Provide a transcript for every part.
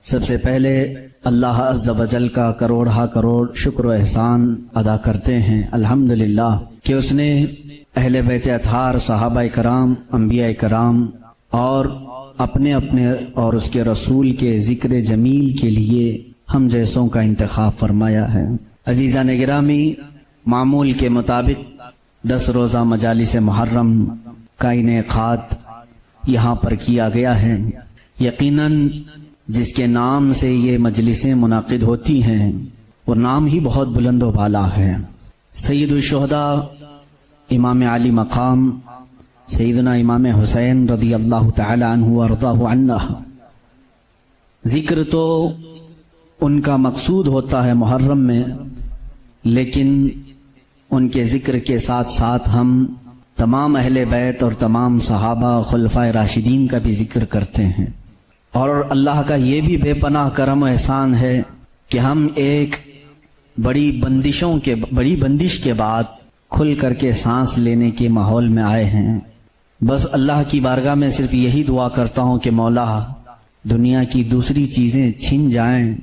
سب سے پہلے اللہ عز و جل کا کروڑہ کروڑ شکر و احسان ادا کرتے ہیں الحمدللہ کہ اس نے اہل بیت اطہار، صحابہ کرام، انبیاء کرام اور اپنے اور اس کے رسول کے ذکر جمیل کے لیے ہم جیسوں کا انتخاب فرمایا ہے۔ عزیزان گرامی، معمول کے مطابق 10 روزہ مجالس محرم کا انعقاد یہاں پر کیا گیا ہے۔ یقیناً جس کے نام سے یہ مجلسیں منعقد ہوتی ہیں وہ نام ہی بہت بلند و بالا ہے۔ سید الشہداء امام علی مقام سیدنا امام حسین رضی اللہ تعالی عنہ وارضاہ عنہ، ذکر تو ان کا مقصود ہوتا ہے محرم میں، لیکن ان کے ذکر کے ساتھ ساتھ ہم تمام اہل بیت اور تمام صحابہ خلفائے راشدین کا بھی ذکر کرتے ہیں۔ اور اللہ کا یہ بھی بے پناہ کرم و احسان ہے کہ ہم ایک بڑی بندش کے بعد کھل کر کے سانس لینے کے ماحول میں آئے ہیں۔ بس اللہ کی بارگاہ میں صرف یہی دعا کرتا ہوں کہ مولا دنیا کی دوسری چیزیں چھن جائیں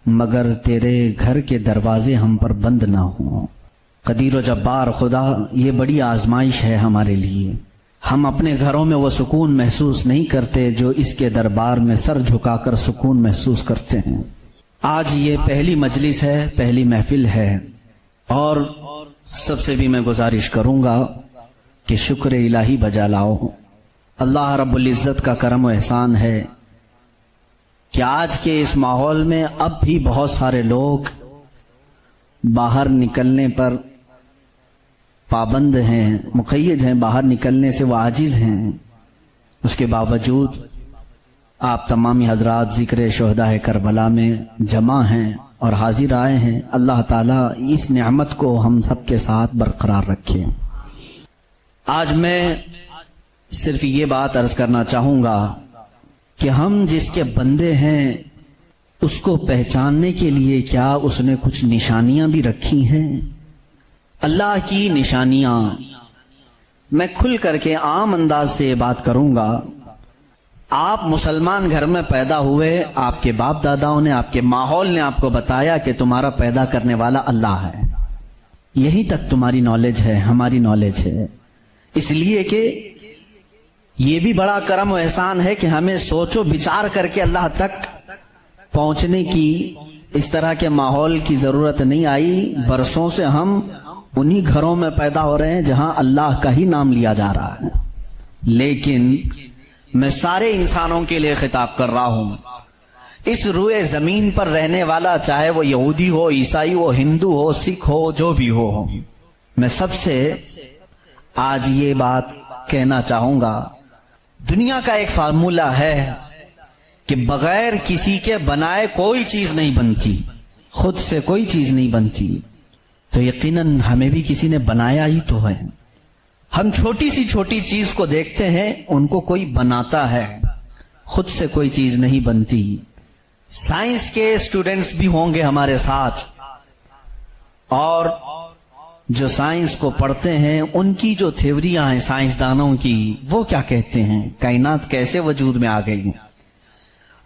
مگر تیرے گھر کے دروازے ہم پر بند نہ ہوں۔ قدیر و جبار خدا، یہ بڑی آزمائش ہے ہمارے لیے۔ ہم اپنے گھروں میں وہ سکون محسوس نہیں کرتے جو اس کے دربار میں سر جھکا کر سکون محسوس کرتے ہیں۔ آج یہ پہلی مجلس ہے، پہلی محفل ہے، اور سب سے بھی میں گزارش کروں گا کہ شکر الہی بجا لاؤ۔ اللہ رب العزت کا کرم و احسان ہے کہ آج کے اس ماحول میں اب بھی بہت سارے لوگ باہر نکلنے پر پابند ہیں، مقید ہیں، باہر نکلنے سے وہ عاجز ہیں۔ اس کے باوجود آپ تمامی حضرات ذکر شہداء کربلا میں جمع ہیں اور حاضر آئے ہیں۔ اللہ تعالیٰ اس نعمت کو ہم سب کے ساتھ برقرار رکھے۔ آج میں صرف یہ بات عرض کرنا چاہوں گا کہ ہم جس کے بندے ہیں اس کو پہچاننے کے لیے کیا اس نے کچھ نشانیاں بھی رکھی ہیں؟ اللہ کی نشانیاں میں کھل کر کے عام انداز سے بات کروں گا۔ آپ مسلمان گھر میں پیدا ہوئے، آپ کے باپ داداؤں نے، آپ کے ماحول نے آپ کو بتایا کہ تمہارا پیدا کرنے والا اللہ ہے۔ یہی تک تمہاری نالج ہے، ہماری نالج ہے، اس لیے کہ یہ بھی بڑا کرم و احسان ہے کہ ہمیں سوچ و بچار کر کے اللہ تک پہنچنے کی اس طرح کے ماحول کی ضرورت نہیں آئی۔ برسوں سے ہم انہی گھروں میں پیدا ہو رہے ہیں جہاں اللہ کا ہی نام لیا جا رہا ہے۔ لیکن میں سارے انسانوں کے لیے خطاب کر رہا ہوں، اس روئے زمین پر رہنے والا، چاہے وہ یہودی ہو، عیسائی ہو، ہندو ہو، سکھ ہو، جو بھی ہو، میں سب سے آج یہ بات کہنا چاہوں گا۔ دنیا کا ایک فارمولہ ہے کہ بغیر کسی کے بنائے کوئی چیز نہیں بنتی، خود سے کوئی چیز نہیں بنتی، تو یقیناً ہمیں بھی کسی نے بنایا ہی تو ہے۔ ہم چھوٹی سی چھوٹی چیز کو دیکھتے ہیں، ان کو کوئی بناتا ہے، خود سے کوئی چیز نہیں بنتی۔ سائنس کے اسٹوڈنٹس بھی ہوں گے ہمارے ساتھ، اور جو سائنس کو پڑھتے ہیں ان کی جو تھیوریاں ہیں سائنسدانوں کی، وہ کیا کہتے ہیں، کائنات کیسے وجود میں آ گئی۔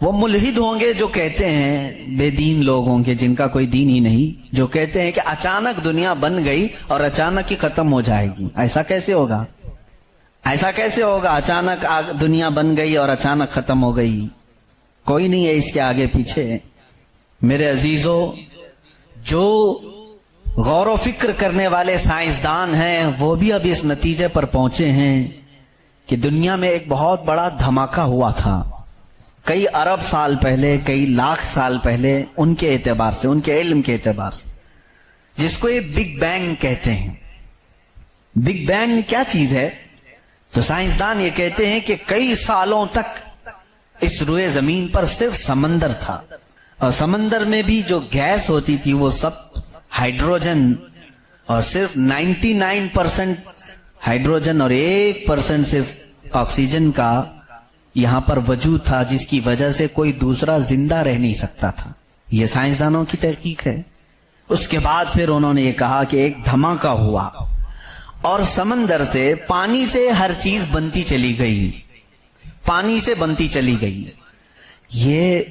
وہ ملحد ہوں گے جو کہتے ہیں، بے دین لوگ ہوں گے جن کا کوئی دین ہی نہیں، جو کہتے ہیں کہ اچانک دنیا بن گئی اور اچانک ہی ختم ہو جائے گی۔ ایسا کیسے ہوگا؟ ایسا کیسے ہوگا؟ اچانک دنیا بن گئی اور اچانک ختم ہو گئی، کوئی نہیں ہے اس کے آگے پیچھے۔ میرے عزیزو، جو غور و فکر کرنے والے سائنسدان ہیں وہ بھی اب اس نتیجے پر پہنچے ہیں کہ دنیا میں ایک بہت بڑا دھماکہ ہوا تھا کئی ارب سال پہلے، کئی لاکھ سال پہلے، ان کے اعتبار سے، ان کے علم کے اعتبار سے، جس کو یہ بگ بینگ کہتے ہیں۔ بگ بینگ کیا چیز ہے؟ تو سائنسدان یہ کہتے ہیں کہ کئی سالوں تک اس روئے زمین پر صرف سمندر تھا، اور سمندر میں بھی جو گیس ہوتی تھی وہ سب ہائیڈروجن، اور صرف 99% ہائیڈروجن اور 1% صرف آکسیجن کا یہاں پر وجود تھا، جس کی وجہ سے کوئی دوسرا زندہ رہ نہیں سکتا تھا۔ یہ سائنسدانوں کی تحقیق ہے۔ اس کے بعد پھر انہوں نے یہ کہا کہ ایک دھماکہ ہوا اور سمندر سے، پانی سے ہر چیز بنتی چلی گئی، پانی سے بنتی چلی گئی۔ یہ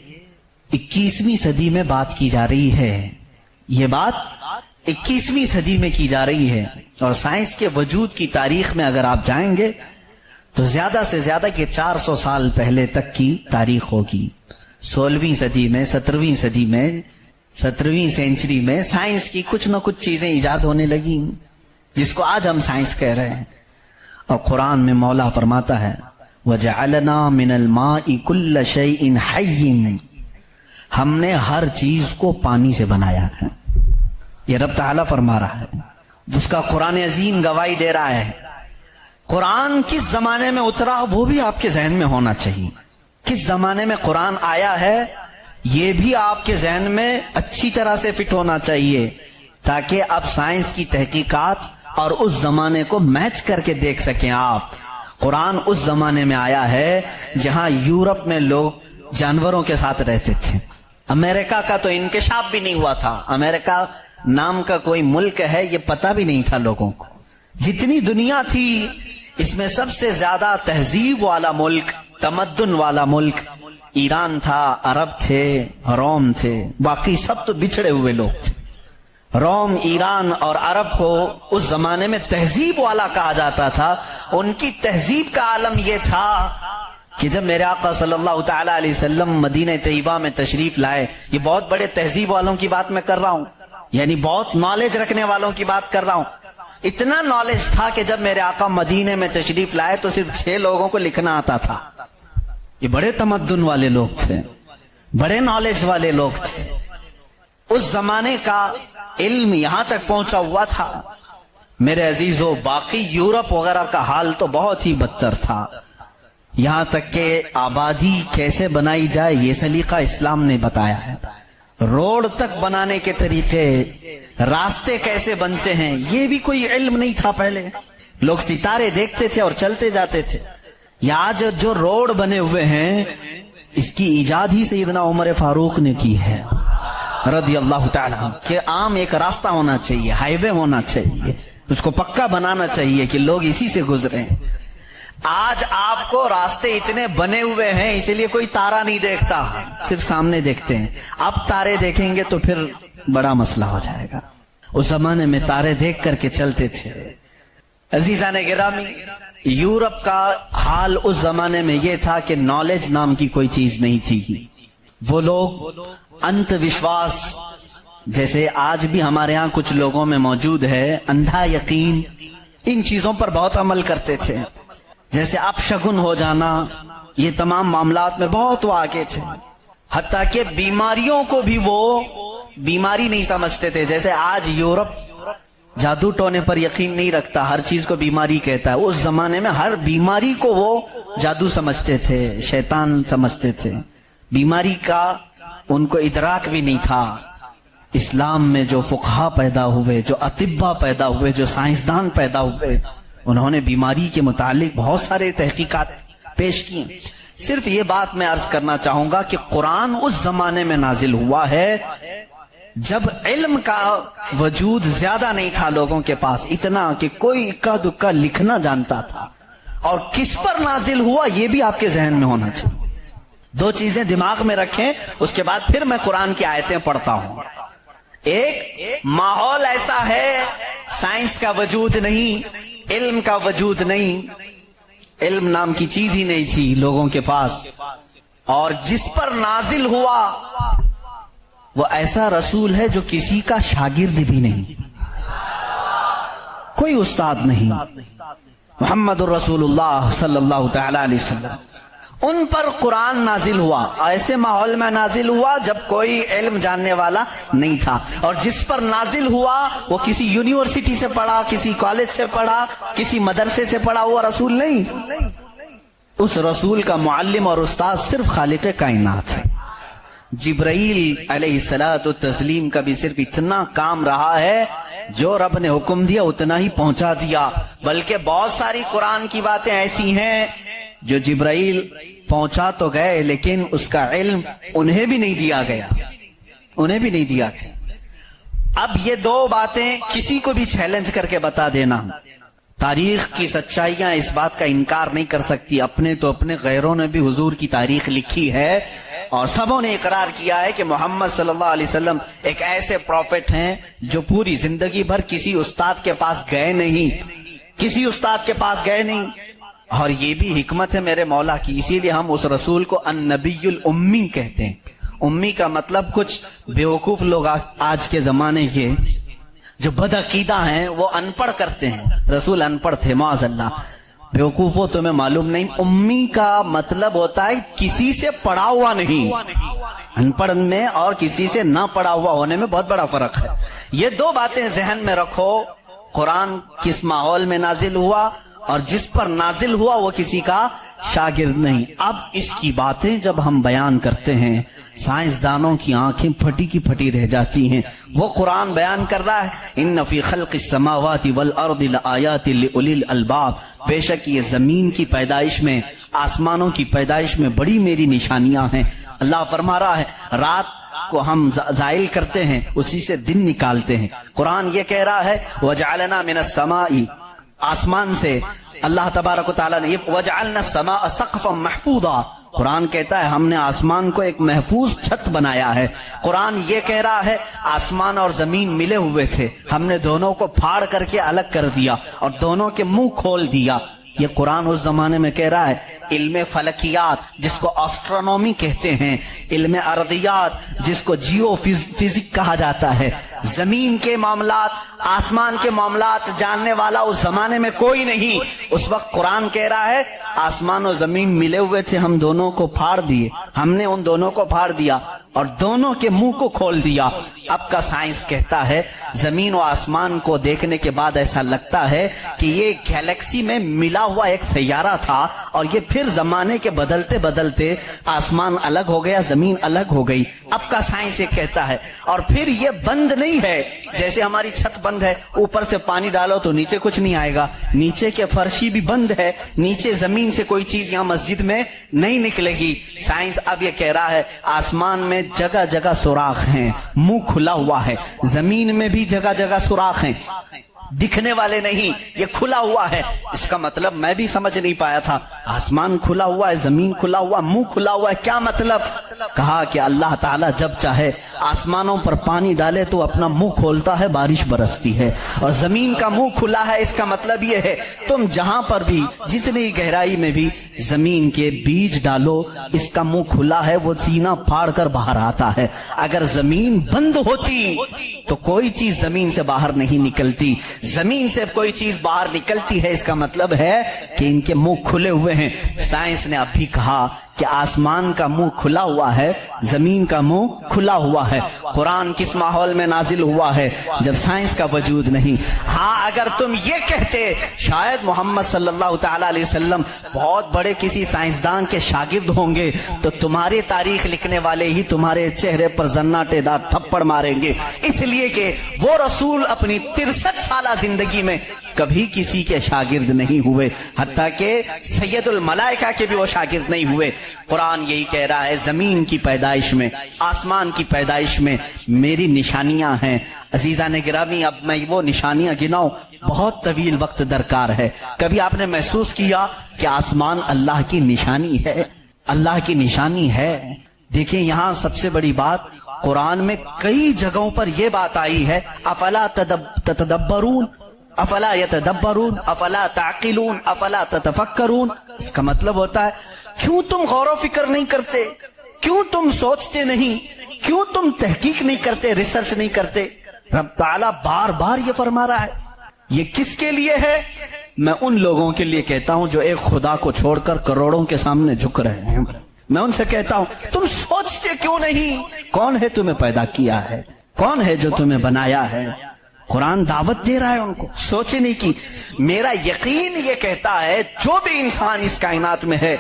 21ویں صدی میں بات کی جا رہی ہے، یہ بات 21ویں صدی میں کی جا رہی ہے، اور سائنس کے وجود کی تاریخ میں اگر آپ جائیں گے تو زیادہ سے زیادہ کہ 400 سال پہلے تک کی تاریخ ہوگی۔ 16ویں صدی میں، 17ویں صدی میں، 17ویں سینچری میں سائنس کی کچھ نہ کچھ چیزیں ایجاد ہونے لگی جس کو آج ہم سائنس کہہ رہے ہیں۔ اور قرآن میں مولا فرماتا ہے وَجَعَلْنَا مِنَ الْمَاءِ كُلَّ شَيْءٍ حَيٍّ، ہم نے ہر چیز کو پانی سے بنایا ہے۔ یہ رب تعالیٰ فرما رہا ہے، جس کا قرآن عظیم گواہی دے رہا ہے۔ قرآن کس زمانے میں اترا وہ بھی آپ کے ذہن میں ہونا چاہیے، کس زمانے میں قرآن آیا ہے یہ بھی آپ کے ذہن میں اچھی طرح سے فٹ ہونا چاہیے، تاکہ اب سائنس کی تحقیقات اور اس زمانے کو میچ کر کے دیکھ سکیں آپ۔ قرآن اس زمانے میں آیا ہے جہاں یورپ میں لوگ جانوروں کے ساتھ رہتے تھے، امریکہ کا تو انکشاف بھی نہیں ہوا تھا، امریکہ نام کا کوئی ملک ہے یہ پتہ بھی نہیں تھا لوگوں کو۔ جتنی دنیا تھی اس میں سب سے زیادہ تہذیب والا ملک، تمدن والا ملک ایران تھا، عرب تھے، روم تھے، باقی سب تو بچھڑے ہوئے لوگ تھے۔ روم، ایران اور عرب کو اس زمانے میں تہذیب والا کہا جاتا تھا۔ ان کی تہذیب کا عالم یہ تھا کہ جب میرے آقا صلی اللہ تعالی علیہ وسلم مدینہ طیبہ میں تشریف لائے، یہ بہت بڑے تہذیب والوں کی بات میں کر رہا ہوں، یعنی بہت نالج رکھنے والوں کی بات کر رہا ہوں۔ اتنا نالج تھا کہ جب میرے آقا مدینے میں تشریف لائے تو صرف 6 لوگوں کو لکھنا آتا تھا۔ یہ بڑے تمدن والے لوگ تھے، بڑے نالج والے لوگ تھے۔ اس زمانے کا علم یہاں تک پہنچا ہوا تھا میرے عزیزو، باقی یورپ وغیرہ کا حال تو بہت ہی بدتر تھا۔ یہاں تک کہ آبادی کیسے بنائی جائے یہ سلیقہ اسلام نے بتایا ہے، روڈ تک بنانے کے طریقے، راستے کیسے بنتے ہیں یہ بھی کوئی علم نہیں تھا پہلے۔ لوگ ستارے دیکھتے تھے اور چلتے جاتے تھے۔ یا آج جو روڈ بنے ہوئے ہیں اس کی ایجاد ہی سیدنا عمر فاروق نے کی ہے رضی اللہ تعالیٰ عنہ، کہ عام ایک راستہ ہونا چاہیے، ہائی وے ہونا چاہیے، اس کو پکا بنانا چاہیے کہ لوگ اسی سے گزریں۔ آج آپ کو راستے اتنے بنے ہوئے ہیں اسی لیے کوئی تارا نہیں دیکھتا، صرف سامنے دیکھتے ہیں۔ اب تارے دیکھیں گے تو پھر بڑا مسئلہ ہو جائے گا۔ اس زمانے میں تارے دیکھ کر کے چلتے تھے۔ عزیزان گرامی، یورپ کا حال اس زمانے میں یہ تھا کہ نالج نام کی کوئی چیز نہیں تھی۔ وہ لوگ انت وشواس، جیسے آج بھی ہمارے ہاں کچھ لوگوں میں موجود ہے، اندھا یقین، ان چیزوں پر بہت عمل کرتے تھے۔ جیسے اب شگن ہو جانا، یہ تمام معاملات میں بہت وہ آگے تھے۔ حتیٰ کہ بیماریوں کو بھی وہ بیماری نہیں سمجھتے تھے۔ جیسے آج یورپ جادو ٹونے پر یقین نہیں رکھتا، ہر چیز کو بیماری کہتا ہے، اس زمانے میں ہر بیماری کو وہ جادو سمجھتے تھے، شیطان سمجھتے تھے۔ بیماری کا ان کو ادراک بھی نہیں تھا۔ اسلام میں جو فقہا پیدا ہوئے، جو اطباء پیدا ہوئے، جو سائنسدان پیدا ہوئے، انہوں نے بیماری کے متعلق بہت سارے تحقیقات پیش کی۔ صرف یہ بات میں عرض کرنا چاہوں گا کہ قرآن اس زمانے میں نازل ہوا ہے جب علم کا وجود زیادہ نہیں تھا لوگوں کے پاس، اتنا کہ کوئی اکا دکا لکھنا جانتا تھا۔ اور کس پر نازل ہوا یہ بھی آپ کے ذہن میں ہونا چاہیے۔ 2 چیزیں دماغ میں رکھیں، اس کے بعد پھر میں قرآن کی آیتیں پڑھتا ہوں۔ ایک ماحول ایسا ہے، سائنس کا وجود نہیں، علم کا وجود نہیں، علم نام کی چیز ہی نہیں تھی لوگوں کے پاس، اور جس پر نازل ہوا وہ ایسا رسول ہے جو کسی کا شاگرد بھی نہیں، کوئی استاد نہیں، محمد الرسول اللہ صلی اللہ تعالی علیہ وسلم۔ ان پر قرآن نازل ہوا، ایسے ماحول میں نازل ہوا جب کوئی علم جاننے والا نہیں تھا، اور جس پر نازل ہوا وہ کسی یونیورسٹی سے پڑھا، کسی کالج سے پڑھا، کسی مدرسے سے پڑھا ہوا رسول نہیں۔ اس رسول کا معلم اور استاد صرف خالق کائنات ہے۔ جبرائیل علیہ الصلوۃ والتسلیم کا بھی صرف اتنا کام رہا ہے، جو رب نے حکم دیا اتنا ہی پہنچا دیا، بلکہ بہت ساری قرآن کی باتیں ایسی ہیں جو جبرائیل پہنچا تو گئے لیکن اس کا علم انہیں بھی نہیں دیا گیا، انہیں بھی نہیں دیا گیا۔ اب یہ 2 باتیں کسی کو بھی چیلنج کر کے بتا دینا، تاریخ کی سچائیاں اس بات کا انکار نہیں کر سکتی، اپنے تو اپنے، غیروں نے بھی حضور کی تاریخ لکھی ہے، اور سبوں نے اقرار کیا ہے کہ محمد صلی اللہ علیہ وسلم ایک ایسے پروفٹ ہیں جو پوری زندگی بھر کسی استاد کے پاس گئے نہیں، کسی استاد کے پاس گئے نہیں. اور یہ بھی حکمت ہے میرے مولا کی، اسی لیے ہم اس رسول کو النبی الامی کہتے ہیں. امی کا مطلب کچھ بیوقوف لوگ آج کے زمانے کے جو بدعقیدہ ہیں وہ ان پڑھ کرتے ہیں. رسول ان پڑھ تھے معاذ اللہ. بیوقوفوں تمہیں معلوم نہیں، امی کا مطلب ہوتا ہے کسی سے پڑھا ہوا نہیں. ان پڑھ میں اور کسی سے نہ پڑھا ہوا ہونے میں بہت بڑا فرق ہے. یہ دو باتیں ذہن میں رکھو. قرآن کس ماحول میں نازل ہوا اور جس پر نازل ہوا وہ کسی کا شاگرد نہیں. اب اس کی باتیں جب ہم بیان کرتے ہیں سائنسدانوں کی آنکھیں پھٹی کی پھٹی رہ جاتی ہیں. وہ قرآن بیان کر رہا ہے ان فی خلق السماوات والارض لآیات لأولی الالباب، بے شک یہ زمین کی پیدائش میں، آسمانوں کی پیدائش میں بڑی میری نشانیاں ہیں. اللہ فرما رہا ہے رات کو ہم زائل کرتے ہیں، اسی سے دن نکالتے ہیں. قرآن یہ کہہ رہا ہے وجعلنا من السماء، آسمان سے اللہ تبارک و تعالیٰ نے وجعلنا السماء سقفا محفوظا، قرآن کہتا ہے ہم نے آسمان کو ایک محفوظ چھت بنایا ہے. قرآن یہ کہہ رہا ہے آسمان اور زمین ملے ہوئے تھے، ہم نے دونوں کو پھاڑ کر کے الگ کر دیا اور دونوں کے منہ کھول دیا. یہ قرآن اس زمانے میں کہہ رہا ہے. علم فلکیات جس کو آسٹرونومی کہتے ہیں، علم ارضیات جس کو جیو فزک کہا جاتا ہے، زمین کے معاملات، آسمان کے معاملات جاننے والا اس زمانے میں کوئی نہیں. اس وقت قرآن کہہ رہا ہے آسمان و زمین ملے ہوئے تھے، ہم دونوں کو پھاڑ دیے، ہم نے ان دونوں کو پھاڑ دیا اور دونوں کے منہ کو کھول دیا. اب کا سائنس کہتا ہے زمین و آسمان کو دیکھنے کے بعد ایسا لگتا ہے کہ یہ گیلیکسی میں ملا ہوا ایک سیارہ تھا اور یہ پھر زمانے کے بدلتے بدلتے آسمان الگ ہو گیا، زمین الگ ہو گئی. اب کا سائنس یہ کہتا ہے. اور پھر یہ بند نہیں ہے جیسے ہماری چھت بند ہے، اوپر سے پانی ڈالو تو نیچے کچھ نہیں آئے گا، نیچے کے فرشی بھی بند ہے، نیچے زمین سے کوئی چیز یہاں مسجد میں نہیں نکلے گی. سائنس اب یہ کہہ رہا ہے آسمان میں جگہ جگہ سوراخ ہیں، منہ کھلا ہوا ہے، زمین میں بھی جگہ جگہ سوراخ ہیں، دکھنے والے نہیں، یہ کھلا ہوا ہے. اس کا مطلب میں بھی سمجھ نہیں پایا تھا، آسمان کھلا ہوا ہے، زمین کھلا ہوا، منہ کھلا ہوا ہے، کیا مطلب؟ کہا کہ اللہ تعالیٰ جب چاہے آسمانوں پر پانی ڈالے تو اپنا منہ کھولتا ہے، بارش برستی ہے، اور زمین کا منہ کھلا ہے. اس کا مطلب یہ ہے تم جہاں پر بھی جتنی گہرائی میں بھی زمین کے بیج ڈالو، اس کا منہ کھلا ہے، وہ سینہ پھاڑ کر باہر آتا ہے. اگر زمین بند ہوتی تو کوئی چیز زمین سے باہر نہیں نکلتی، زمین سے کوئی چیز باہر نکلتی ہے، اس کا مطلب ہے کہ ان کے منہ کھلے ہوئے ہیں. سائنس نے اب بھی کہا کہ آسمان کا منہ کھلا ہوا ہے، زمین کا منہ کھلا ہوا ہے. قرآن کس ماحول میں نازل ہوا ہے؟ جب سائنس کا وجود نہیں. ہاں اگر تم یہ کہتے شاید محمد صلی اللہ تعالی علیہ وسلم بہت بڑے کسی سائنسدان کے شاگرد ہوں گے تو تمہاری تاریخ لکھنے والے ہی تمہارے چہرے پر زناٹے دار تھپڑ ماریں گے، اس لیے کہ وہ رسول اپنی 63 سالہ زندگی میں کبھی کسی کے شاگرد نہیں ہوئے، حتیٰ کہ سید الملائکہ کے بھی وہ شاگرد نہیں ہوئے. قرآن یہی کہہ رہا ہے زمین کی پیدائش میں، آسمان کی پیدائش میں میری نشانیاں ہیں. عزیزان گرامی اب میں وہ نشانیاں گناؤں بہت طویل وقت درکار ہے. کبھی آپ نے محسوس کیا کہ آسمان اللہ کی نشانی ہے؟ اللہ کی نشانی ہے. دیکھیں یہاں سب سے بڑی بات قرآن میں کئی جگہوں پر یہ بات آئی ہے افلا تتدبرون، افلا یتدبرون، افلا تعقلون، افلا تتفکرون. اس کا مطلب ہوتا ہے کیوں تم غور و فکر نہیں کرتے، کیوں تم سوچتے نہیں، کیوں تم تحقیق نہیں کرتے، ریسرچ نہیں کرتے. رب تعالیٰ بار بار یہ فرما رہا ہے. یہ کس کے لیے ہے؟ میں ان لوگوں کے لیے کہتا ہوں جو ایک خدا کو چھوڑ کر کروڑوں کے سامنے جھک رہے ہیں. میں ان سے کہتا ہوں تم سوچتے کیوں نہیں؟ کون ہے تمہیں پیدا کیا ہے؟ کون ہے جو تمہیں بنایا ہے؟ قرآن دعوت دے رہا ہے ان کو سوچنے کی. میرا یقین یہ کہتا ہے جو بھی انسان اس کائنات میں ہے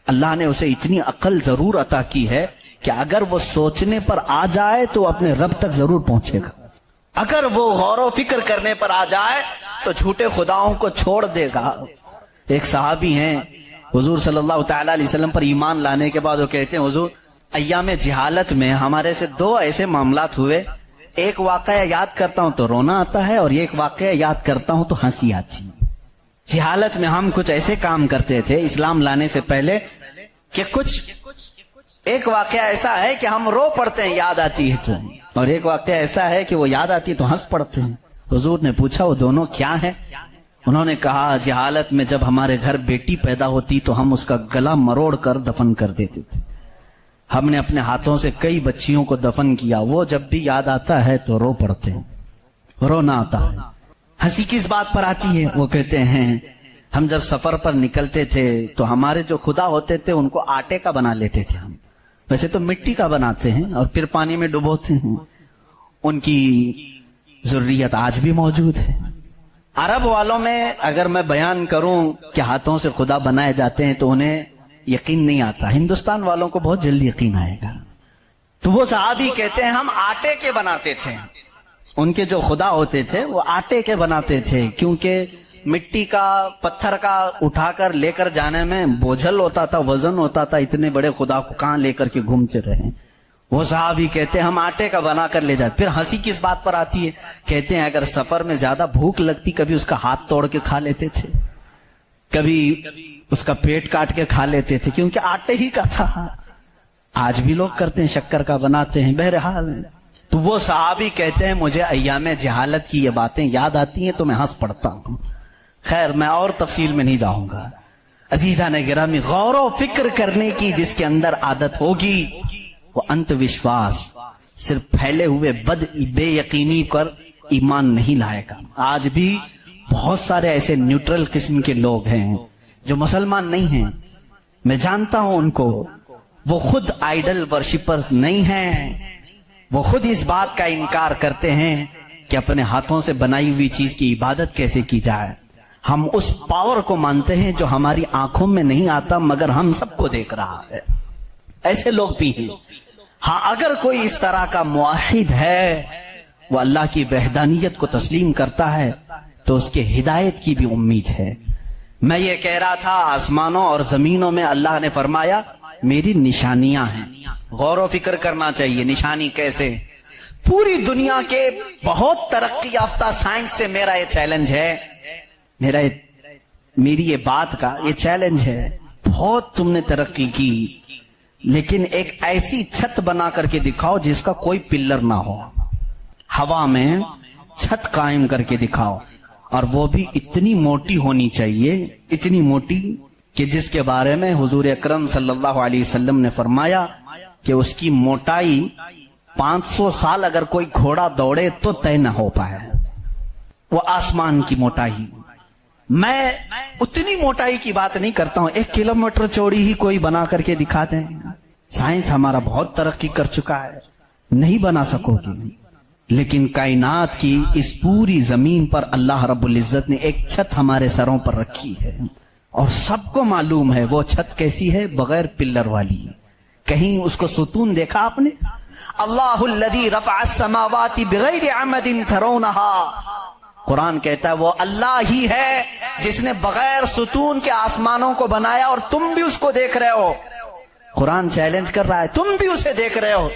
اللہ نے اسے اتنی عقل ضرور عطا کی ہے کہ اگر وہ سوچنے پر آ جائے تو اپنے رب تک ضرور پہنچے گا. اگر وہ غور و فکر کرنے پر آ جائے تو جھوٹے خداؤں کو چھوڑ دے گا. ایک صحابی ہیں حضور صلی اللہ تعالی علیہ وسلم پر ایمان لانے کے بعد وہ کہتے ہیں حضور ایام جہالت میں ہمارے سے 2 ایسے معاملات ہوئے، ایک واقعہ یاد کرتا ہوں تو رونا آتا ہے اور ایک واقعہ یاد کرتا ہوں تو ہنسی آتی. جہالت میں ہم کچھ ایسے کام کرتے تھے اسلام لانے سے پہلے کہ کچھ ایک واقعہ ایسا ہے کہ ہم رو پڑتے ہیں یاد آتی ہے تو، اور ایک واقعہ ایسا ہے کہ وہ یاد آتی ہے تو ہنس پڑتے ہیں۔ حضور نے پوچھا وہ دونوں کیا ہیں؟ انہوں نے کہا جہالت میں جب ہمارے گھر بیٹی پیدا ہوتی تو ہم اس کا گلا مروڑ کر دفن کر دیتے تھے۔ ہم نے اپنے ہاتھوں سے کئی بچیوں کو دفن کیا، وہ جب بھی یاد آتا ہے تو رو پڑتے ہیں، رونا آتا ہے۔ ہنسی کس بات پر آتی ہے؟ وہ کہتے ہیں ہم جب سفر پر نکلتے تھے تو ہمارے جو خدا ہوتے تھے ان کو آٹے کا بنا لیتے تھے ہم، ویسے تو مٹی کا بناتے ہیں اور پھر پانی میں ڈبوتے ہیں۔ ان کی ذریت آج بھی موجود ہے۔ عرب والوں میں اگر میں بیان کروں کہ ہاتھوں سے خدا بنائے جاتے ہیں تو انہیں یقین نہیں آتا، ہندوستان والوں کو بہت جلدی یقین آئے گا۔ تو وہ صحابی کہتے ہیں ہم آٹے کے بناتے تھے، ان کے جو خدا ہوتے تھے وہ آٹے کے بناتے تھے، کیونکہ مٹی کا پتھر کا اٹھا کر لے کر جانے میں بوجھل ہوتا تھا، وزن ہوتا تھا، اتنے بڑے خدا کو کہاں لے کر کے گھومتے رہے۔ وہ صحابی کہتے ہیں ہم آٹے کا بنا کر لے جاتے۔ پھر ہنسی کس بات پر آتی ہے؟ کہتے ہیں اگر سفر میں زیادہ بھوک لگتی کبھی اس کا ہاتھ توڑ کے کھا لیتے تھے، کبھی اس کا پیٹ کاٹ کے کھا لیتے تھے، کیونکہ آٹے ہی کا تھا۔ آج بھی لوگ کرتے ہیں، شکر کا بناتے ہیں۔ بہرحال تو وہ صحابی کہتے ہیں مجھے ایام جہالت کی یہ باتیں یاد آتی ہیں تو میں ہنس پڑتا ہوں۔ خیر میں اور تفصیل میں نہیں جاؤں گا۔ عزیزان گرامی، غور و فکر کرنے کی جس کے اندر عادت ہوگی وہ انت وشواس، صرف پھیلے ہوئے بے یقینی پر ایمان نہیں لائے گا۔ آج بھی بہت سارے ایسے نیوٹرل قسم کے لوگ ہیں جو مسلمان نہیں ہیں، میں جانتا ہوں ان کو، وہ خود آئیڈل ورشپرز نہیں ہیں، وہ خود اس بات کا انکار کرتے ہیں کہ اپنے ہاتھوں سے بنائی ہوئی چیز کی عبادت کیسے کی جائے۔ ہم اس پاور کو مانتے ہیں جو ہماری آنکھوں میں نہیں آتا مگر ہم سب کو دیکھ رہا ہے۔ ایسے لوگ بھی ہیں۔ ہاں اگر کوئی اس طرح کا موحد ہے، وہ اللہ کی وحدانیت کو تسلیم کرتا ہے تو اس کے ہدایت کی بھی امید ہے۔ میں یہ کہہ رہا تھا آسمانوں اور زمینوں میں اللہ نے فرمایا میری نشانیاں ہیں، غور و فکر کرنا چاہیے۔ نشانی کیسے؟ پوری دنیا کے بہت ترقی یافتہ سائنس سے میرا یہ چیلنج ہے، میری یہ بات کا یہ چیلنج ہے، بہت تم نے ترقی کی لیکن ایک ایسی چھت بنا کر کے دکھاؤ جس کا کوئی پلر نہ ہو، ہوا میں چھت قائم کر کے دکھاؤ، اور وہ بھی اتنی موٹی ہونی چاہیے، اتنی موٹی کہ جس کے بارے میں حضور اکرم صلی اللہ علیہ وسلم نے فرمایا کہ اس کی موٹائی 500 سال اگر کوئی گھوڑا دوڑے تو طے نہ ہو پائے، وہ آسمان کی موٹائی۔ میں اتنی موٹائی کی بات نہیں کرتا ہوں، 1 کلومیٹر چوڑی ہی کوئی بنا کر کے دکھا دیں، سائنس ہمارا بہت ترقی کر چکا ہے، نہیں بنا سکو گی، لیکن کائنات کی اس پوری زمین پر اللہ رب العزت نے ایک چھت ہمارے سروں پر رکھی ہے، اور سب کو معلوم ہے وہ چھت کیسی ہے، بغیر پلر والی۔ کہیں اس کو ستون دیکھا آپ نے؟ اللہ الذی رفع السماوات بغیر عمد ترونها، قرآن کہتا ہے وہ اللہ ہی ہے جس نے بغیر ستون کے آسمانوں کو بنایا، اور تم بھی اس کو دیکھ رہے ہو۔ قرآن چیلنج کر رہا ہے، تم بھی اسے دیکھ رہے ہو۔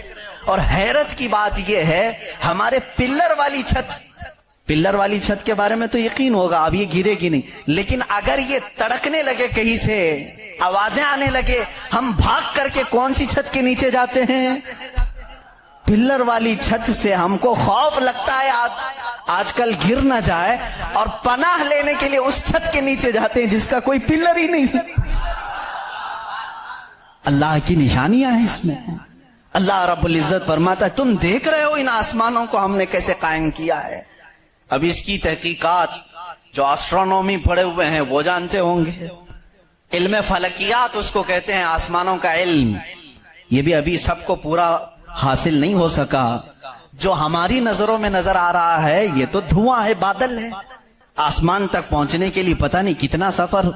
اور حیرت کی بات یہ ہے ہمارے پلر والی چھت کے بارے میں تو یقین ہوگا اب یہ گرے گی نہیں، لیکن اگر یہ تڑکنے لگے کہیں سے، آوازیں آنے لگے، ہم بھاگ کر کے کون سی چھت کے نیچے جاتے ہیں؟ پلر والی چھت سے ہم کو خوف لگتا ہے آج کل گر نہ جائے، اور پناہ لینے کے لیے اس چھت کے نیچے جاتے ہیں جس کا کوئی پلر ہی نہیں۔ اللہ کی نشانیاں ہیں اس میں۔ اللہ رب العزت فرماتا ہے تم دیکھ رہے ہو ان آسمانوں کو ہم نے کیسے قائم کیا ہے۔ اب اس کی تحقیقات جو ایسٹرونومی پڑھے ہوئے ہیں وہ جانتے ہوں گے، علم فلکیات اس کو کہتے ہیں، آسمانوں کا علم، یہ بھی ابھی سب کو پورا حاصل نہیں ہو سکا۔ جو ہماری نظروں میں نظر آ رہا ہے یہ تو دھواں ہے، بادل ہے، آسمان تک پہنچنے کے لیے پتہ نہیں کتنا سفر،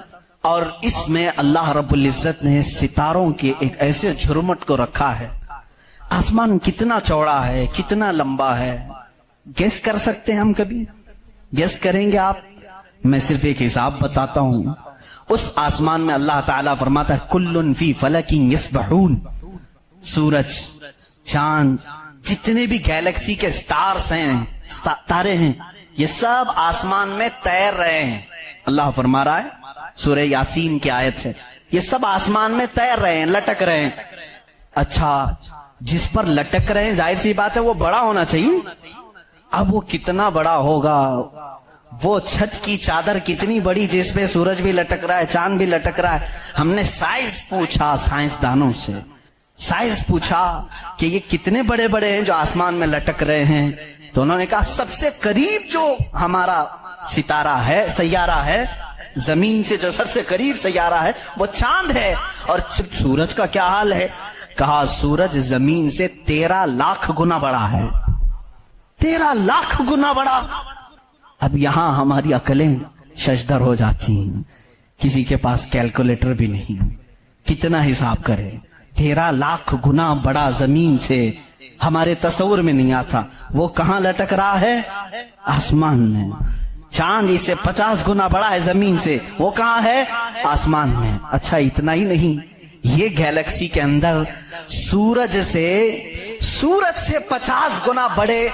اور اس میں اللہ رب العزت نے ستاروں کے ایک ایسے جھرمٹ کو رکھا ہے۔ آسمان کتنا چوڑا ہے، کتنا لمبا ہے، گیس کر سکتے ہیں ہم؟ کبھی گیس کریں گے آپ؟ میں صرف ایک حساب بتاتا ہوں۔ اس آسمان میں اللہ تعالیٰ فرماتا ہے کلن فی فلک یسبحون، سورج، چاند، جتنے بھی گیلیکسی کے سٹارز ہیں، تارے ہیں، یہ سب آسمان میں تیر رہے ہیں۔ اللہ فرما رہا ہے سورہ یاسین کی آیت سے، یہ سب آسمان میں تیر رہے ہیں، لٹک رہے ہیں۔ اچھا جس پر لٹک رہے ہیں ظاہر سی بات ہے وہ بڑا ہونا چاہیے. اب وہ کتنا بڑا ہوگا؟ وہ چھت کی چادر کتنی بڑی جس پہ سورج بھی لٹک رہا ہے، چاند بھی لٹک رہا ہے. ہم نے سائز پوچھا سائنسدانوں سے، سائز پوچھا کہ یہ کتنے بڑے بڑے ہیں جو آسمان میں لٹک رہے ہیں. تو انہوں نے کہا سب سے قریب جو ہمارا ستارہ ہے، سیارہ ہے، زمین سے جو سب سے قریب سیارہ ہے وہ چاند ہے. اور سورج کا کیا حال ہے؟ کہا سورج زمین سے 13 لاکھ گنا بڑا ہے. 13 لاکھ گنا بڑا. اب یہاں ہماری عقلیں ششدر ہو جاتی ہیں، کسی کے پاس کیلکولیٹر بھی نہیں، کتنا حساب کرے. 13 لاکھ گنا بڑا زمین سے ہمارے تصور میں نہیں آتا. وہ کہاں لٹک رہا ہے؟ آسمان میں. چاند اس سے 50 گنا بڑا ہے زمین سے، وہ کہاں ہے؟ آسمان میں. اچھا اتنا ہی نہیں، یہ گیلیکسی کے اندر سورج سے 50 گنا بڑے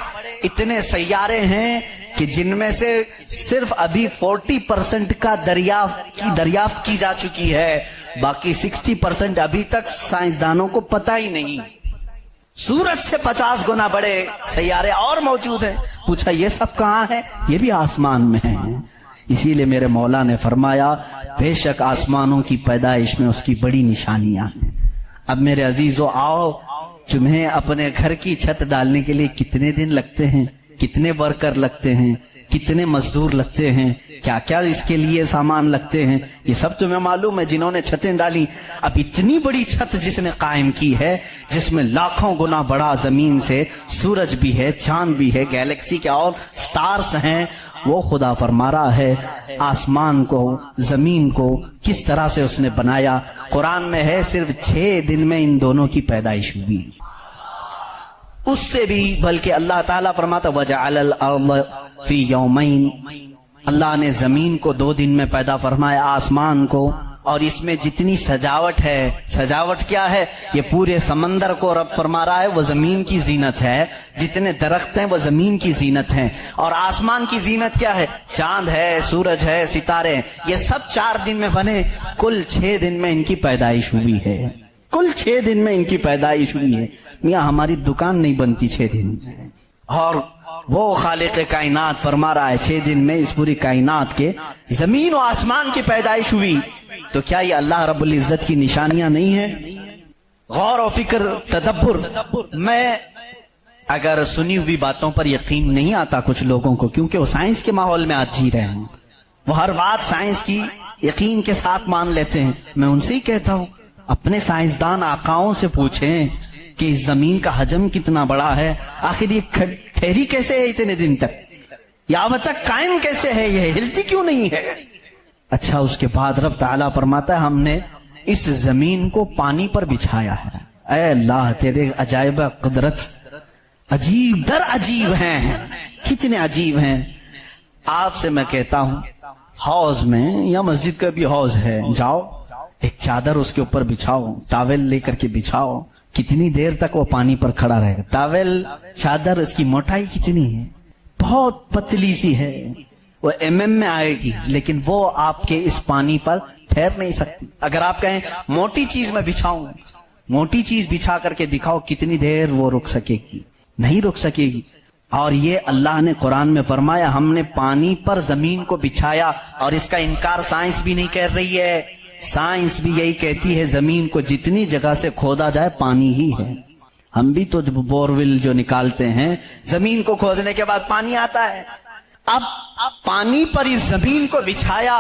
اتنے سیارے ہیں کہ جن میں سے صرف ابھی 40% کا دریافت کی جا چکی ہے، باقی 60% ابھی تک سائنسدانوں کو پتہ ہی نہیں. سورج سے 50 گنا بڑے سیارے اور موجود ہیں. پوچھا یہ سب کہاں ہے؟ یہ بھی آسمان میں ہیں. اسی لیے میرے مولا نے فرمایا بے شک آسمانوں کی پیدائش میں اس کی بڑی نشانیاں ہیں. اب میرے عزیزو آؤ، تمہیں اپنے گھر کی چھت ڈالنے کے لیے کتنے دن لگتے ہیں، کتنے ورکر لگتے ہیں، کتنے مزدور لگتے ہیں، کیا کیا اس کے لیے سامان لگتے ہیں، یہ سب تمہیں معلوم ہے جنہوں نے چھتیں ڈالی. اب اتنی بڑی چھت جس نے قائم کی ہے، جس میں لاکھوں گنا بڑا زمین سے سورج بھی ہے، چاند بھی ہے، گیلیکسی کے اور سٹارز ہیں، وہ خدا فرما رہا ہے آسمان کو، زمین کو کس طرح سے اس نے بنایا. قرآن میں ہے صرف 6 دن میں ان دونوں کی پیدائش ہوئی. اس سے بھی بلکہ اللہ تعالیٰ فرماتا وَجَعَلَ الْأَرْضَ فِي يَوْمَيْنِ، اللہ نے زمین کو 2 دن میں پیدا فرمایا، آسمان کو. اور اس میں جتنی سجاوٹ ہے، سجاوٹ کیا ہے؟ یہ پورے سمندر کو رب فرما رہا ہے وہ زمین کی زینت ہے، جتنے درخت ہیں وہ زمین کی زینت ہیں. اور آسمان کی زینت کیا ہے؟ چاند ہے، سورج ہے، ستارے ہیں. یہ سب 4 دن میں بنے، کل 6 دن میں ان کی پیدائش ہوئی ہے. کل 6 دن میں ان کی پیدائش ہوئی ہے. میاں ہماری دکان نہیں بنتی 6 دن میں، اور وہ خالق کائنات فرما رہا ہے 6 دن میں اس پوری کائنات کے زمین و آسمان کی پیدائش ہوئی. تو کیا یہ اللہ رب العزت کی نشانیاں نہیں ہیں؟ غور و فکر، تدبر. میں اگر سنی ہوئی باتوں پر یقین نہیں آتا کچھ لوگوں کو، کیونکہ وہ سائنس کے ماحول میں آج جی رہے ہیں، وہ ہر بات سائنس کی یقین کے ساتھ مان لیتے ہیں. میں ان سے ہی کہتا ہوں اپنے سائنسدان آقاؤں سے پوچھیں کہ اس زمین کا حجم کتنا بڑا ہے، آخر یہ ٹھہری کیسے ہے اتنے دن تک، یا اب تک قائم کیسے ہے، یہ ہلتی کیوں نہیں ہے. اچھا اس کے بعد رب تعالیٰ فرماتا ہے ہم نے اس زمین کو پانی پر بچھایا ہے. اے اللہ تیرے عجائب قدرت عجیب در عجیب ہیں، کتنے عجیب ہیں. آپ سے میں کہتا ہوں حوض میں یا مسجد کا بھی حوض ہے، جاؤ ایک چادر اس کے اوپر بچھاؤ، ٹاول لے کر کے بچھاؤ، کتنی دیر تک وہ پانی پر کھڑا رہے گا. ٹاول چادر اس کی موٹائی کتنی ہے؟ بہت پتلی سی ہے، وہ mm میں آئے گی، لیکن وہ آپ کے اس پانی پر ٹھہر نہیں سکتی. اگر آپ کہیں موٹی چیز میں بچھاؤں، موٹی چیز بچھا کر کے دکھاؤ کتنی دیر وہ رک سکے گی؟ نہیں رک سکے گی. اور یہ اللہ نے قرآن میں فرمایا ہم نے پانی پر زمین کو بچھایا. اور اس کا انکار سائنس بھی نہیں کر رہی ہے، سائنس بھی یہی کہتی ہے زمین کو جتنی جگہ سے کھودا جائے پانی ہی ہے. ہم بھی تو بورول جو نکالتے ہیں زمین کو کھودنے کے بعد پانی آتا ہے. اب پانی پر اس زمین کو بچھایا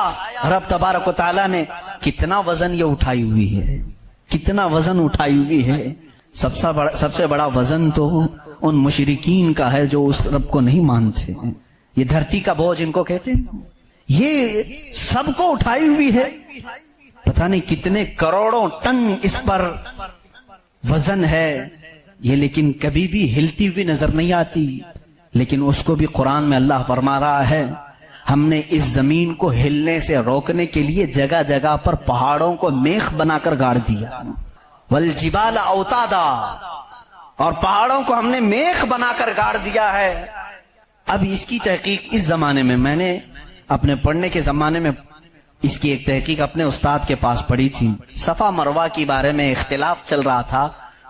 رب تبارک و تعالیٰ نے. کتنا وزن یہ اٹھائی ہوئی ہے، کتنا وزن اٹھائی ہوئی ہے. سب سے بڑا وزن تو ان مشرکین کا ہے جو اس رب کو نہیں مانتے ہیں. یہ دھرتی کا بوجھ ان کو کہتے ہیں، یہ سب کو اٹھائی ہوئی ہے. پتہ نہیں کتنے کروڑوں ٹن اس پر وزن ہے یہ، لیکن کبھی بھی ہلتی ہوئی نظر نہیں آتی. لیکن اس کو بھی قرآن میں اللہ فرما رہا ہے ہم نے اس زمین کو ہلنے سے روکنے کے لیے جگہ جگہ پر پہاڑوں کو میخ بنا کر گاڑ دیا. والجبال اوتادا، اور پہاڑوں کو ہم نے میخ بنا کر گاڑ دیا ہے. اب اس کی تحقیق اس زمانے میں نے اپنے پڑھنے کے زمانے میں اس کی ایک تحقیق اپنے استاد کے پاس پڑھی تھی. صفا مروہ کے بارے میں اختلاف چل رہا تھا.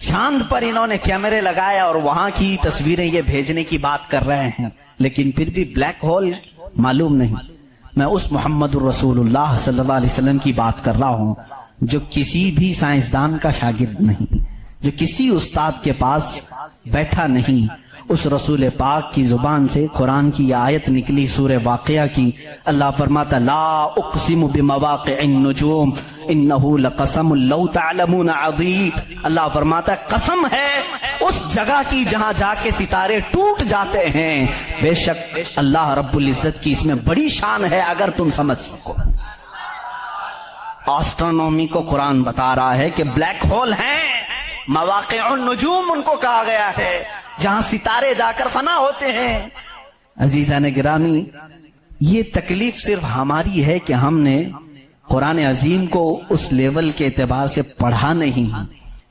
چاند پر انہوں نے کیمرے لگایا اور وہاں کی تصویریں یہ بھیجنے کی بات کر رہے ہیں، لیکن پھر بھی بلیک ہول معلوم نہیں۔ میں اس محمد الرسول اللہ صلی اللہ علیہ وسلم کی بات کر رہا ہوں جو کسی بھی سائنسدان کا شاگرد نہیں، جو کسی استاد کے پاس بیٹھا نہیں۔ اس رسول پاک کی زبان سے قرآن کی یہ آیت نکلی سورہ واقعہ کی، اللہ فرماتا لا اقسم بمواقع النجوم انہ لقسم لو تعلمون عظیم۔ اللہ فرماتا قسم ہے اس جگہ کی جہاں جا کے ستارے ٹوٹ جاتے ہیں، بے شک اللہ رب العزت کی اس میں بڑی شان ہے اگر تم سمجھ سکو۔ آسٹرونومی کو قرآن بتا رہا ہے کہ بلیک ہول ہیں، مواقع النجوم ان کو کہا گیا ہے، جہاں ستارے جا کر فنا ہوتے ہیں۔ عزیزان گرامی، یہ تکلیف صرف ہماری ہے کہ ہم نے قرآن عظیم کو اس لیول کے اعتبار سے پڑھا نہیں۔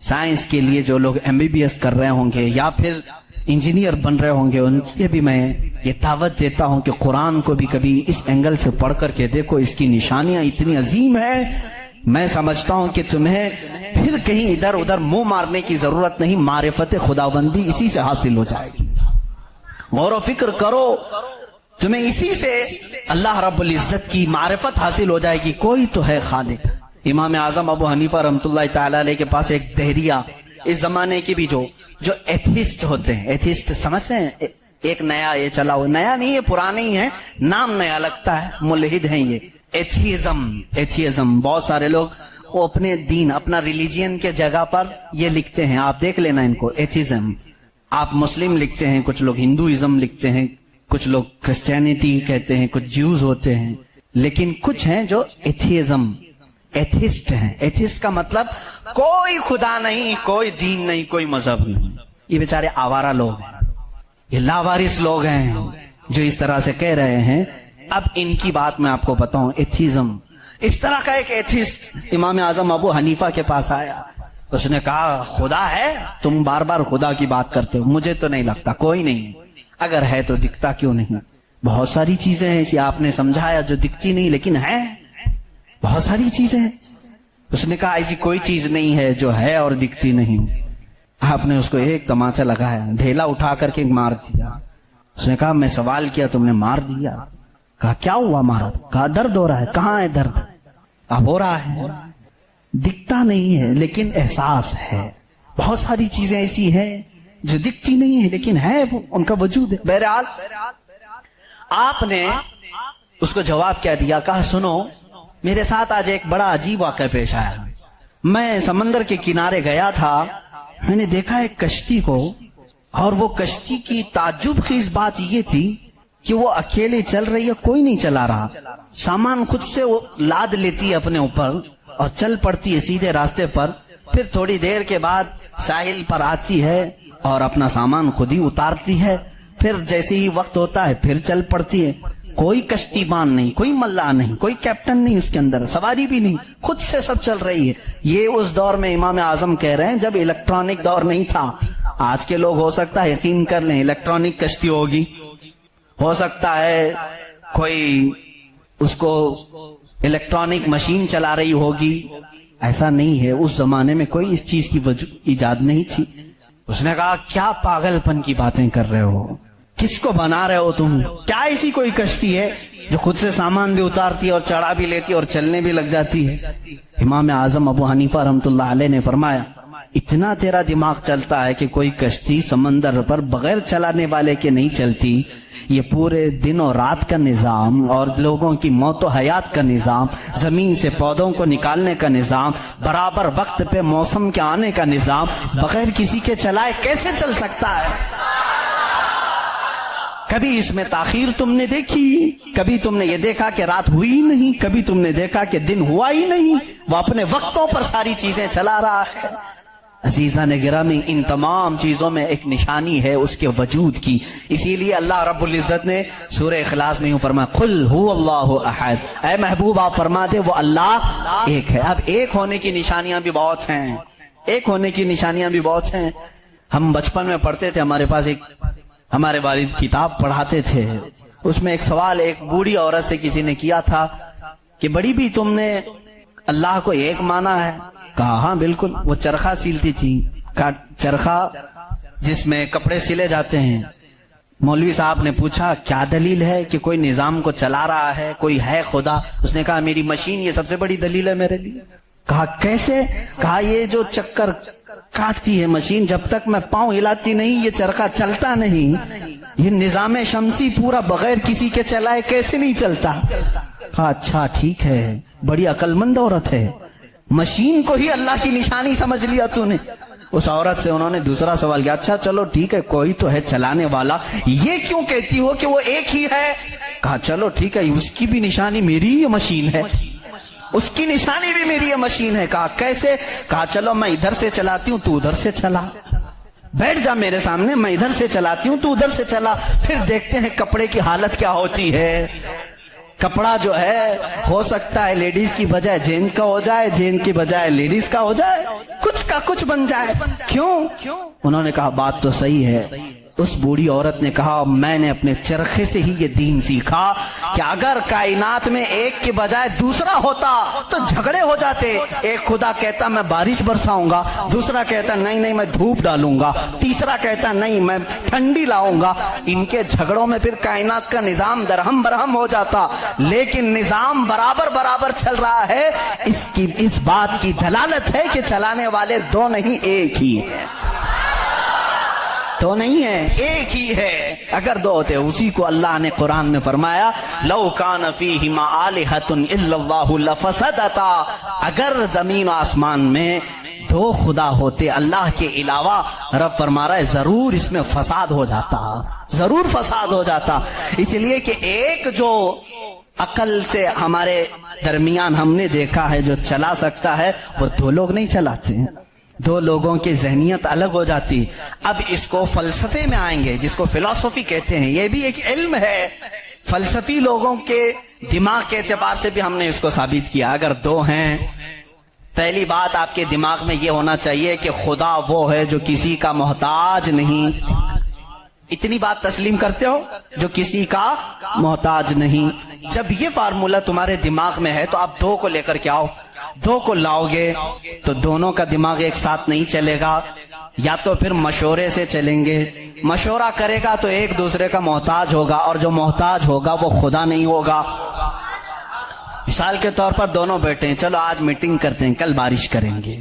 سائنس کے لیے جو لوگ MBBS کر رہے ہوں گے یا پھر انجینئر بن رہے ہوں گے، ان سے بھی میں یہ دعوت دیتا ہوں کہ قرآن کو بھی کبھی اس اینگل سے پڑھ کر کے دیکھو، اس کی نشانیاں اتنی عظیم ہیں۔ میں سمجھتا ہوں کہ تمہیں پھر کہیں ادھر ادھر منہ مارنے کی ضرورت نہیں، معرفت خداوندی اسی سے حاصل ہو جائے گی۔ غور و فکر کرو، تمہیں اسی سے اللہ رب العزت کی معرفت حاصل ہو جائے گی۔ کوئی تو ہے خالق۔ امام اعظم ابو حنیفہ رحمۃ اللہ تعالی علیہ کے پاس ایک دہریہ، اس زمانے کے بھی جو ایتھیسٹ ہوتے ہیں، ایتھیسٹ سمجھتے ہیں، ایک نیا یہ چلا ہوا، نیا نہیں ہے پرانا ہی ہے، نام نیا لگتا ہے، ملحد ہیں یہ، ایتھیزم۔ بہت سارے لوگ وہ اپنے دین، اپنا ریلیجین کے جگہ پر یہ لکھتے ہیں، آپ دیکھ لینا ان کو، ایتھیزم۔ آپ مسلم لکھتے ہیں، کچھ لوگ ہندوازم لکھتے ہیں، کچھ لوگ کرسچینٹی کہتے ہیں، کچھ جیوز ہوتے ہیں، لیکن کچھ ہیں جو ایتھیزم، ایتھسٹ ہیں۔ ایتھسٹ کا مطلب کوئی خدا نہیں، کوئی دین نہیں، کوئی مذہب نہیں۔ یہ بیچارے آوارہ لوگ ہیں، یہ لاوارث لوگ ہیں جو اس طرح سے کہہ رہے ہیں۔ اب ان کی بات میں آپ کو بتاؤں، ایتھیزم، اس طرح کا ایک ایتھسٹ امام اعظم ابو حنیفہ کے پاس آیا، اس نے کہا خدا ہے؟ تم بار بار خدا کی بات کرتے ہو، مجھے تو نہیں لگتا، کوئی نہیں، اگر ہے تو دکھتا کیوں نہیں؟ بہت ساری چیزیں ہیں ایسی آپ نے سمجھایا جو دکھتی نہیں لیکن ہے، بہت ساری چیزیں ہیں۔ اس نے کہا ایسی کوئی چیز نہیں ہے جو ہے اور دکھتی نہیں۔ آپ نے اس کو ایک تماچا لگایا، ڈھیلا اٹھا کر کے مار دیا۔ اس نے کہا میں سوال کیا، تم نے مار دیا۔ کہا کیا ہوا مارا؟ کہا درد ہو رہا ہے۔ کہاں ہے درد؟ اب ہو رہا ہے، دکھتا نہیں ہے لیکن احساس ہے۔ بہت ساری چیزیں ایسی ہیں جو دکھتی نہیں ہے لیکن ہے، ان کا وجود ہے۔ بہرحال آپ نے اس کو جواب کیا دیا؟ کہا سنو، میرے ساتھ آج ایک بڑا عجیب واقعہ پیش آیا۔ میں سمندر کے کنارے گیا تھا، میں نے دیکھا ایک کشتی کو، اور وہ کشتی کی تعجب خیز بات یہ تھی کہ وہ اکیلے چل رہی ہے، کوئی نہیں چلا رہا، سامان خود سے وہ لاد لیتی ہے اپنے اوپر اور چل پڑتی ہے سیدھے راستے پر، پھر تھوڑی دیر کے بعد ساحل پر آتی ہے اور اپنا سامان خود ہی اتارتی ہے، پھر جیسے ہی وقت ہوتا ہے پھر چل پڑتی ہے۔ کوئی کشتی بان نہیں، کوئی ملا نہیں، کوئی کیپٹن نہیں اس کے اندر، سواری بھی نہیں، خود سے سب چل رہی ہے۔ یہ اس دور میں امام اعظم کہہ رہے ہیں جب الیکٹرانک دور نہیں تھا۔ آج کے لوگ ہو سکتا ہے یقین کر لیں الیکٹرانک کشتی ہوگی، ہو سکتا ہے کوئی اس کو الیکٹرانک مشین چلا رہی ہوگی، ایسا نہیں ہے۔ اس زمانے میں کوئی اس چیز کی ایجاد نہیں تھی۔ اس نے کہا کیا پاگل پن کی باتیں کر رہے ہو، کس کو بنا رہے ہو تم؟ کیا ایسی کوئی کشتی ہے جو خود سے سامان بھی اتارتی ہے اور چڑھا بھی لیتی ہے اور چلنے بھی لگ جاتی ہے؟ امام اعظم ابو حنیفہ رحمۃ اللہ علیہ نے فرمایا اتنا تیرا دماغ چلتا ہے کہ کوئی کشتی سمندر پر بغیر چلانے والے کے نہیں چلتی۔ یہ پورے دن اور رات کا نظام اور لوگوں کی موت و حیات کا نظام، زمین سے پودوں کو نکالنے کا نظام، برابر وقت پہ موسم کے آنے کا نظام بغیر کسی کے چلائے کیسے چل سکتا ہے؟ کبھی اس میں تاخیر تم نے دیکھی؟ کبھی تم نے یہ دیکھا کہ رات ہوئی نہیں؟ کبھی تم نے دیکھا کہ دن ہوا ہی نہیں؟ وہ اپنے وقتوں پر ساری چیزیں چلا رہا ہے۔ عزیزان گرامی، ان تمام چیزوں میں ایک نشانی ہے اس کے وجود کی۔ اسی لیے اللہ رب العزت نے سورہ اخلاص میں یوں فرمایا قل هو اللہ احد، اے محبوب آپ فرما دے وہ اللہ ایک ہے۔ اب ایک ہونے کی نشانیاں بھی بہت ہیں، ایک ہونے کی نشانیاں بھی بہت ہیں۔ ہم بچپن میں پڑھتے تھے، ہمارے پاس ایک ہمارے والد کتاب پڑھاتے تھے، اس میں ایک سوال ایک بوڑھی عورت سے کسی نے کیا تھا کہ بڑی بھی تم نے اللہ کو ایک مانا ہے؟ کہا ہاں بالکل، وہ چرخہ سیلتی تھی، کا چرخا جس میں کپڑے سلے جاتے ہیں. مولوی صاحب نے پوچھا کیا دلیل ہے کہ کوئی نظام کو چلا رہا ہے, کوئی ہے خدا؟ اس نے کہا میری مشین یہ سب سے بڑی دلیل ہے میرے لیے. کہا کیسے؟ کہا یہ جو چکر کاٹتی ہے مشین, جب تک میں پاؤں ہلاتی نہیں یہ چرخا چلتا نہیں. یہ نظام شمسی پورا بغیر کسی کے چلائے کیسے نہیں چلتا؟ کہا اچھا ٹھیک ہے, بڑی عقل مند عورت ہے, مشین کو ہی اللہ کی نشانی سمجھ لیا تو نے. اس عورت سے انہوں نے دوسرا سوال کیا, اچھا چلو ٹھیک ہے کوئی تو ہے چلانے والا, یہ کیوں کہتی ہو کہ وہ ایک ہی ہے؟ کہا چلو ٹھیک ہے اس کی بھی نشانی میری ہی مشین ہے, اس کی نشانی بھی میری یہ مشین ہے. کہا کیسے؟ کہا چلو میں ادھر سے چلاتی ہوں تو ادھر سے چلا, بیٹھ جا میرے سامنے, میں ادھر سے چلاتی ہوں تو ادھر سے چلا, پھر دیکھتے ہیں کپڑے کی حالت کیا ہوتی ہے. کپڑا جو ہے ہو سکتا ہے لیڈیز کی بجائے جینز کا ہو جائے, جینز کی بجائے لیڈیز کا ہو جائے, کچھ کا کچھ بن جائے. کیوں؟ انہوں نے کہا بات تو صحیح ہے. اس بوڑھی عورت نے کہا میں نے اپنے چرخے سے ہی یہ دین سیکھا کہ اگر کائنات میں ایک کے بجائے دوسرا ہوتا تو جھگڑے ہو جاتے. ایک خدا کہتا میں بارش برساؤں گا, دوسرا کہتا نہیں میں دھوپ ڈالوں گا, تیسرا کہتا نہیں میں ٹھنڈی لاؤں گا. ان کے جھگڑوں میں پھر کائنات کا نظام درہم برہم ہو جاتا. لیکن نظام برابر برابر چل رہا ہے. اس بات کی دلالت ہے کہ چلانے والے دو نہیں ایک ہی ہیں, تو نہیں ہے ایک ہی ہے. اگر دو ہوتے, اسی کو اللہ نے قرآن میں فرمایا لو کان فیہما آلہۃ الا اللہ لفسدتا, اگر زمین و آسمان میں دو خدا ہوتے اللہ کے علاوہ, رب فرما رہا ہے ضرور اس میں فساد ہو جاتا, ضرور فساد ہو جاتا. اس لیے کہ ایک جو عقل سے ہمارے درمیان ہم نے دیکھا ہے جو چلا سکتا ہے وہ دو لوگ نہیں چلاتے ہیں, دو لوگوں کی ذہنیت الگ ہو جاتی. اب اس کو فلسفے میں آئیں گے جس کو فلسفی کہتے ہیں, یہ بھی ایک علم ہے. فلسفی لوگوں کے دماغ کے اعتبار سے بھی ہم نے اس کو ثابت کیا. اگر دو ہیں, پہلی بات آپ کے دماغ میں یہ ہونا چاہیے کہ خدا وہ ہے جو کسی کا محتاج نہیں. اتنی بات تسلیم کرتے ہو, جو کسی کا محتاج نہیں. جب یہ فارمولہ تمہارے دماغ میں ہے تو آپ دو کو لے کر کے آؤ. دو کو لاؤ گے تو دونوں کا دماغ ایک ساتھ نہیں چلے گا, یا تو پھر مشورے سے چلیں گے. مشورہ کرے گا تو ایک دوسرے کا محتاج ہوگا, اور جو محتاج ہوگا وہ خدا نہیں ہوگا. مثال کے طور پر دونوں بیٹھے ہیں, چلو آج میٹنگ کرتے ہیں کل بارش کریں گے,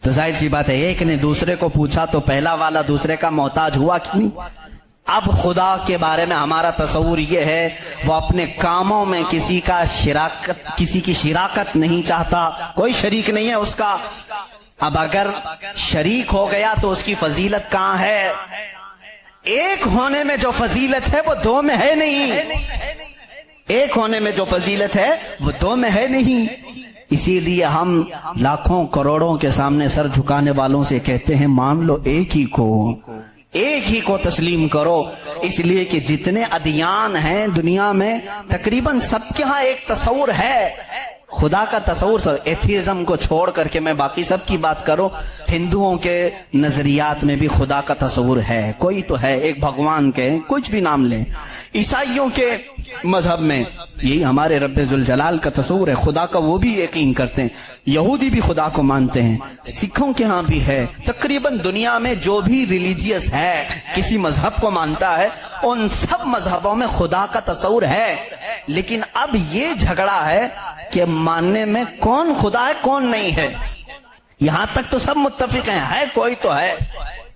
تو ظاہر سی بات ہے ایک نے دوسرے کو پوچھا تو پہلا والا دوسرے کا محتاج ہوا کہ نہیں. اب خدا کے بارے میں ہمارا تصور یہ ہے وہ اپنے کاموں میں کسی کی شراکت نہیں چاہتا, کوئی شریک نہیں ہے اس کا. اب اگر شریک ہو گیا تو اس کی فضیلت کہاں ہے؟ ایک ہونے میں جو فضیلت ہے وہ دو میں ہے نہیں, ایک ہونے میں جو فضیلت ہے وہ دو میں ہے نہیں. اسی لیے ہم لاکھوں کروڑوں کے سامنے سر جھکانے والوں سے کہتے ہیں مان لو ایک ہی کو, ایک ہی کو تسلیم کرو. اس لیے کہ جتنے ادیان ہیں دنیا میں تقریباً سب کے ہاں ایک تصور ہے خدا کا تصور. سب ایتھیزم کو چھوڑ کر کے میں باقی سب کی بات کروں, ہندوؤں کے نظریات میں بھی خدا کا تصور ہے, کوئی تو ہے, ایک بھگوان کے کچھ بھی نام لیں. عیسائیوں کے مذہب میں یہی ہمارے رب ذوالجلال کا تصور ہے, خدا کا وہ بھی یقین کرتے ہیں. یہودی بھی خدا کو مانتے ہیں, سکھوں کے ہاں بھی ہے. تقریباً دنیا میں جو بھی ریلیجیس ہے, کسی مذہب کو مانتا ہے, ان سب مذہبوں میں خدا کا تصور ہے. لیکن اب یہ جھگڑا ہے کہ ماننے میں کون خدا ہے کون نہیں ہے. یہاں تک تو سب متفق ہیں ہے کوئی تو ہے,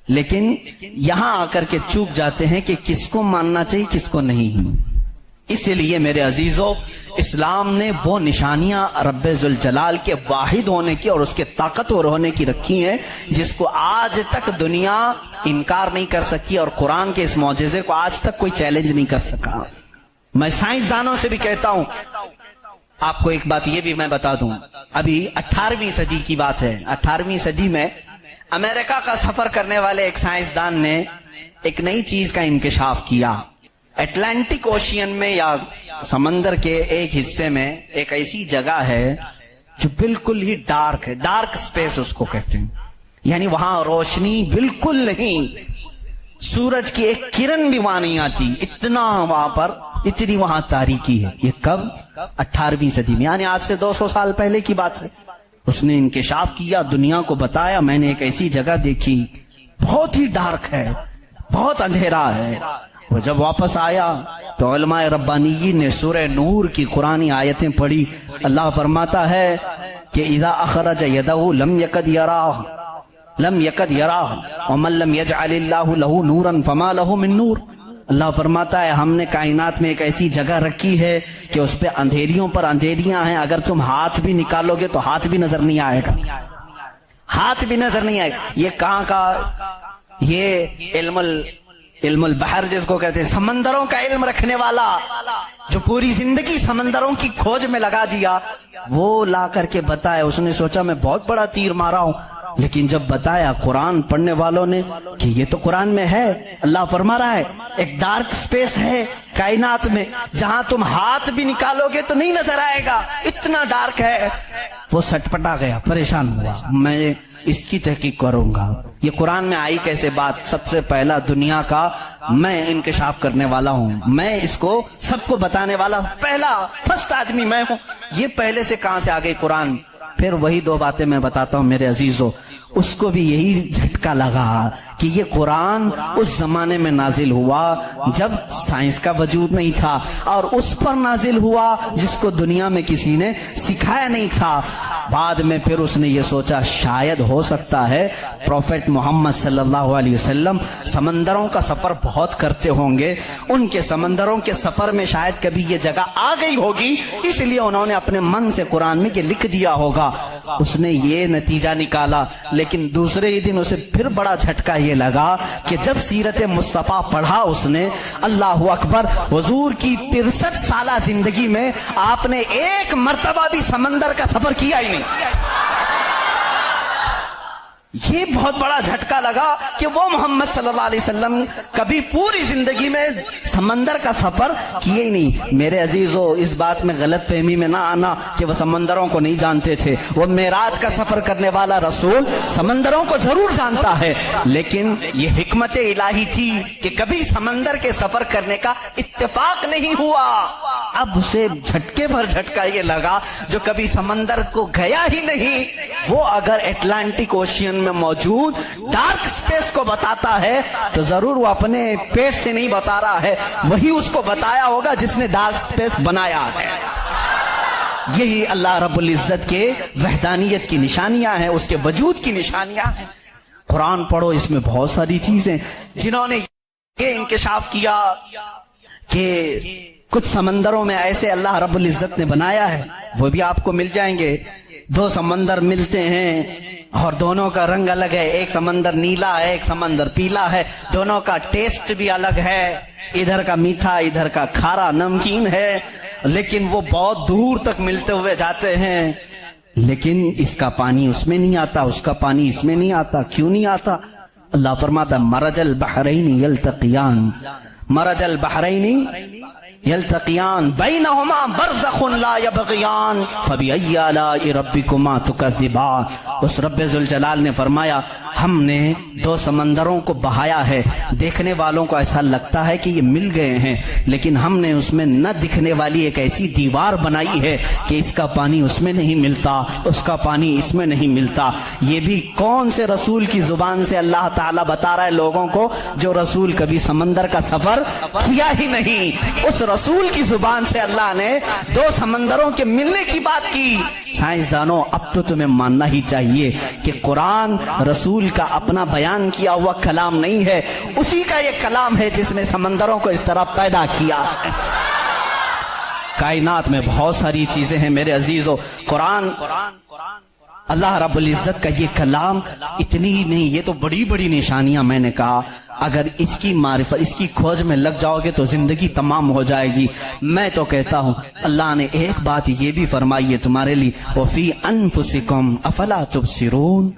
لیکن یہاں آ کر کے چوک جاتے ہیں کہ کس کو ماننا چاہیے کس کو نہیں. اسی لیے میرے عزیزو, اسلام نے وہ نشانیاں رب ذوالجلال کے واحد ہونے کی اور اس کے طاقتور ہونے کی رکھی ہیں جس کو آج تک دنیا انکار نہیں کر سکی, اور قرآن کے اس معجزے کو آج تک کوئی چیلنج نہیں کر سکا. میں سائنسدانوں سے بھی کہتا ہوں, آپ کو ایک بات یہ بھی میں بتا دوں, ابھی 18ویں صدی کی بات ہے. 18ویں صدی میں امریکہ کا سفر کرنے والے ایک سائنسدان نے ایک نئی چیز کا انکشاف کیا. اٹلانٹک اوشین میں یا سمندر کے ایک حصے میں ایک ایسی جگہ ہے جو بالکل ہی ڈارک ہے, ڈارک سپیس اس کو کہتے ہیں, یعنی وہاں روشنی بالکل نہیں, سورج کی ایک کرن بھی وہاں نہیں آتی, اتنا وہاں پر اتنی وہاں تاریکی ہے. یہ کب؟ 18ویں صدی میں, یعنی آج سے 200 سال پہلے کی بات ہے. اس نے انکشاف کیا، دنیا کو بتایا میں نے ایک ایسی جگہ دیکھی بہت ہی ڈارک ہے، بہت اندھیرا ہے۔ وہ جب واپس آیا تو علماء ربانیین نے سورہ نور کی قرآنی آیتیں پڑھی۔ اللہ فرماتا ہے کہ اذا اخرج یدہ لم یکد یراہ ومن لم یجعل اللہ لہ نورا فما لہ من نور۔ اللہ فرماتا ہے ہم نے کائنات میں ایک ایسی جگہ رکھی ہے کہ اس پہ اندھیریوں پر اندھیریاں ہیں، اگر تم ہاتھ بھی نکالو گے تو ہاتھ بھی نظر نہیں آئے گا، ہاتھ بھی نظر نہیں آئے گا۔ یہ کہاں کا؟ یہ علم البحر جس کو کہتے ہیں، سمندروں کا علم رکھنے والا جو پوری زندگی سمندروں کی کھوج میں لگا دیا، وہ لا کر کے بتایا۔ اس نے سوچا میں بہت بڑا تیر مارا ہوں، لیکن جب بتایا قرآن پڑھنے والوں نے کہ یہ تو قرآن میں ہے، اللہ فرما رہا ہے ایک ڈارک سپیس ہے کائنات میں جہاں تم ہاتھ بھی نکالو گے تو نہیں نظر آئے گا، اتنا ڈارک ہے۔ وہ سٹپٹا گیا، پریشان ہوا، میں اس کی تحقیق کروں گا، یہ قرآن میں آئی کیسے بات؟ سب سے پہلا دنیا کا میں انکشاف کرنے والا ہوں، میں اس کو سب کو بتانے والا پہلا فرسٹ آدمی میں ہوں، یہ پہلے سے کہاں سے آ گئی قرآن؟ پھر وہی دو باتیں میں بتاتا ہوں میرے عزیزو، اس کو بھی یہی جھٹکا لگا کہ یہ قرآن اس زمانے میں نازل ہوا جب سائنس کا وجود نہیں تھا، اور اس پر نازل ہوا جس کو دنیا میں کسی نے سکھایا نہیں تھا۔ بعد میں پھر اس نے یہ سوچا شاید ہو سکتا ہے پروفیٹ محمد صلی اللہ علیہ وسلم سمندروں کا سفر بہت کرتے ہوں گے، ان کے سمندروں کے سفر میں شاید کبھی یہ جگہ آ گئی ہوگی، اس لیے انہوں نے اپنے من سے قرآن میں یہ لکھ دیا ہوگا۔ اس نے یہ نتیجہ نکالا، لیکن دوسرے ہی دن اسے پھر بڑا جھٹکا یہ لگا کہ جب سیرت مصطفیٰ پڑھا اس نے، اللہ اکبر، حضور کی 63 سالہ زندگی میں آپ نے ایک مرتبہ بھی سمندر کا سفر کیا ہی نہیں۔ یہ بہت بڑا جھٹکا لگا کہ وہ محمد صلی اللہ علیہ وسلم کبھی پوری زندگی میں سمندر کا سفر کیے ہی نہیں۔ میرے عزیزو، اس بات میں غلط فہمی میں نہ آنا کہ وہ سمندروں کو نہیں جانتے تھے، وہ معراج کا سفر کرنے والا رسول سمندروں کو ضرور جانتا ہے، لیکن یہ حکمت الہی تھی کہ کبھی سمندر کے سفر کرنے کا اتفاق نہیں ہوا۔ اب اسے جھٹکے بھر جھٹکا یہ لگا جو کبھی سمندر کو گیا ہی نہیں، وہ اگر اٹلانٹک اوشین میں موجود ڈارک سپیس کو بتاتا ہے تو ضرور وہ اپنے پیٹ سے نہیں بتا رہا ہے، وہی اس کو بتایا ہوگا جس نے ڈارک سپیس بنایا ہے۔ یہی اللہ رب العزت کے وحدانیت کی نشانیاں ہیں، اس کے وجود کی نشانیاں ہیں۔ قرآن پڑھو، اس میں بہت ساری چیزیں جنہوں نے یہ انکشاف کیا کہ کچھ سمندروں میں ایسے اللہ رب العزت نے بنایا ہے، وہ بھی آپ کو مل جائیں گے۔ دو سمندر ملتے ہیں اور دونوں کا رنگ الگ ہے، ایک سمندر نیلا ہے، ایک سمندر پیلا ہے، دونوں کا ٹیسٹ بھی الگ ہے، ادھر کا میٹھا ادھر کا کھارا نمکین ہے، لیکن وہ بہت دور تک ملتے ہوئے جاتے ہیں، لیکن اس کا پانی اس میں نہیں آتا، اس کا پانی اس میں نہیں آتا۔ کیوں نہیں آتا؟ اللہ فرماتا مرج البحرین یلتقیان، مرج البحرین یلتقیان بینہما برزخ لا یبغیان فبأی آلاء ربکما تکذبان۔ اس رب ذوالجلال نے فرمایا ہم نے دو سمندروں کو بہایا ہے، دیکھنے والوں کو ایسا لگتا ہے کہ یہ مل گئے ہیں، لیکن ہم نے اس میں نہ دکھنے والی ایک ایسی دیوار بنائی ہے کہ اس کا پانی اس میں نہیں ملتا، اس کا پانی اس میں نہیں ملتا۔ یہ بھی کون سے رسول کی زبان سے اللہ تعالیٰ بتا رہا ہے لوگوں کو جو رسول کبھی سمندر کا سفر کیا ہی نہیں؟ اس رسول کی زبان سے اللہ نے دو سمندروں کے ملنے کی بات کی۔ سائنسدانوں، اب تو تمہیں ماننا ہی چاہیے کہ قرآن رسول کا اپنا بیان کیا ہوا کلام نہیں ہے، اسی کا یہ کلام ہے جس نے سمندروں کو اس طرح پیدا کیا ہے۔ کائنات میں بہت ساری چیزیں ہیں میرے عزیزو، قرآن اللہ رب العزت کا یہ کلام اتنی ہی نہیں، یہ تو بڑی بڑی نشانیاں میں نے کہا، اگر اس کی معرفت، اس کی کھوج میں لگ جاؤ گے تو زندگی تمام ہو جائے گی۔ میں تو کہتا ہوں اللہ نے ایک بات یہ بھی فرمائی ہے تمہارے لیے، وَفِي أَنفُسِكُمْ أَفَلَا تُبْصِرُونَ۔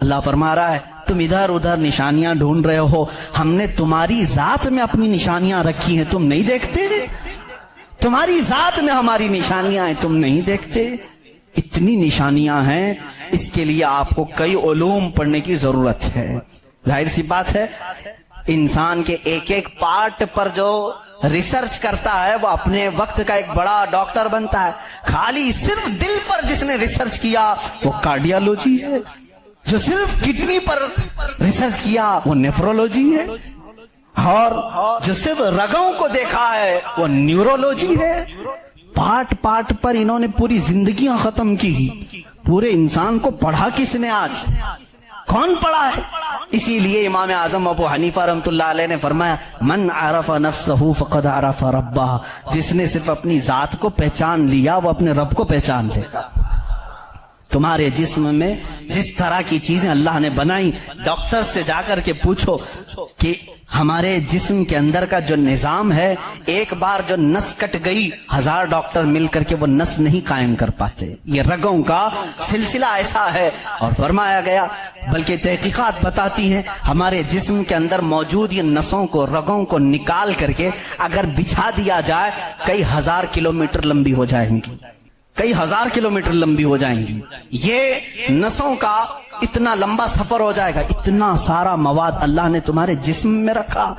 اللہ فرما رہا ہے تم ادھر ادھر نشانیاں ڈھونڈ رہے ہو، ہم نے تمہاری ذات میں اپنی نشانیاں رکھی ہیں، تم نہیں دیکھتے؟ تمہاری ذات میں ہماری نشانیاں ہیں، تم نہیں دیکھتے؟ اتنی نشانیاں ہیں، اس کے لیے آپ کو کئی علوم پڑھنے کی ضرورت ہے۔ ظاہر سی بات ہے انسان کے ایک ایک پارٹ پر جو ریسرچ کرتا ہے وہ اپنے وقت کا ایک بڑا ڈاکٹر بنتا ہے. خالی صرف دل پر جس نے ریسرچ کیا وہ کارڈیالوجی ہے. جو صرف کڈنی پر ریسرچ کیا وہ نیفرولوجی ہے. اور جو صرف رگوں کو دیکھا ہے وہ نیورولوجی ہے. پارٹ پارٹ پر انہوں نے پوری زندگیاں ختم کی. پورے انسان کو پڑھا کس نے؟ آج کون پڑھا ہے؟ اسی لیے امام اعظم ابو حنیفہ رحمۃ اللہ علیہ نے فرمایا من عرف نفسہ فقد عرف ربہ. جس نے صرف اپنی ذات کو پہچان لیا وہ اپنے رب کو پہچان لے گا. تمہارے جسم میں جس طرح کی چیزیں اللہ نے بنائی، ڈاکٹر سے جا کر کے پوچھو کہ ہمارے جسم کے اندر کا جو نظام ہے، ایک بار جو نس کٹ گئی 1000 ڈاکٹر مل کر کے وہ نس نہیں قائم کر پاتے. یہ رگوں کا سلسلہ ایسا ہے. اور فرمایا گیا، بلکہ تحقیقات بتاتی ہیں ہمارے جسم کے اندر موجود یہ نسوں کو، رگوں کو نکال کر کے اگر بچھا دیا جائے کئی 1000 کلومیٹر لمبی ہو جائیں گی. کئی 1000 کلومیٹر لمبی ہو جائیں گی. یہ نسوں کا اتنا لمبا سفر ہو جائے گا. اتنا سارا مواد اللہ نے تمہارے جسم میں رکھا.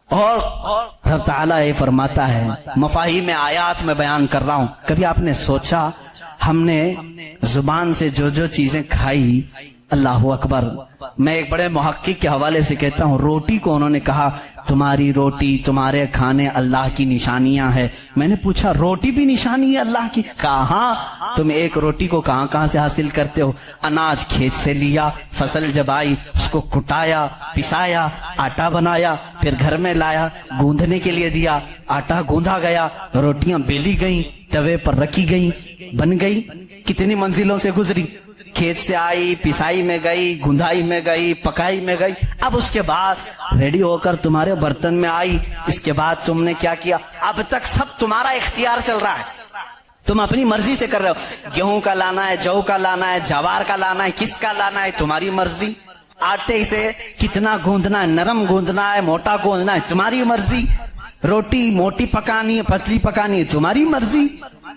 اور رب تعالیٰ یہ فرماتا ہے، مفاہیم آیات میں بیان کر رہا ہوں. کبھی آپ نے سوچا ہم نے زبان سے جو جو چیزیں کھائی، اللہ اکبر. میں ایک بڑے محقق کے حوالے سے کہتا ہوں، روٹی کو انہوں نے کہا تمہاری روٹی، تمہارے کھانے اللہ کی نشانیاں ہیں. میں نے پوچھا روٹی بھی نشانی ہے اللہ کی؟ کہا ہاں. تم ایک روٹی کو کہاں کہاں سے حاصل کرتے ہو؟ اناج کھیت سے لیا، فصل جب آئی اس کو کٹایا، پسایا، آٹا بنایا، پھر گھر میں لایا، گوندھنے کے لیے دیا، آٹا گوندھا گیا، روٹیاں بیلی گئیں، توے پر رکھی گئیں، بن گئی. کتنی منزلوں سے گزری، کھیت سے آئی، پسائی میں گئی، گندھائی میں گئی، پکائی میں گئی، اب اس کے بعد ریڈی ہو کر تمہارے برتن میں آئی. اس کے بعد تم نے کیا کیا؟ اب تک سب تمہارا اختیار چل رہا ہے، تم اپنی مرضی سے کر رہے ہو. گیہوں کا لانا ہے، جو کا لانا ہے، جوار کا لانا ہے، کس کا لانا ہے، تمہاری مرضی. آٹے سے کتنا گوندنا ہے، نرم گوندنا ہے، موٹا گوندنا ہے، تمہاری مرضی. روٹی موٹی پکانی ہے، پتلی پکانی ہے، تمہاری مرضی.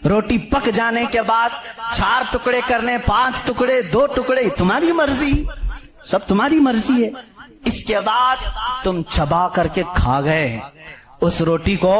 روٹی پک جانے کے بعد 4 ٹکڑے کرنے، 5 ٹکڑے، 2 ٹکڑے، تمہاری مرضی. سب تمہاری مرضی ہے. اس کے بعد تم چبا کر کے کھا گئے، اس روٹی کو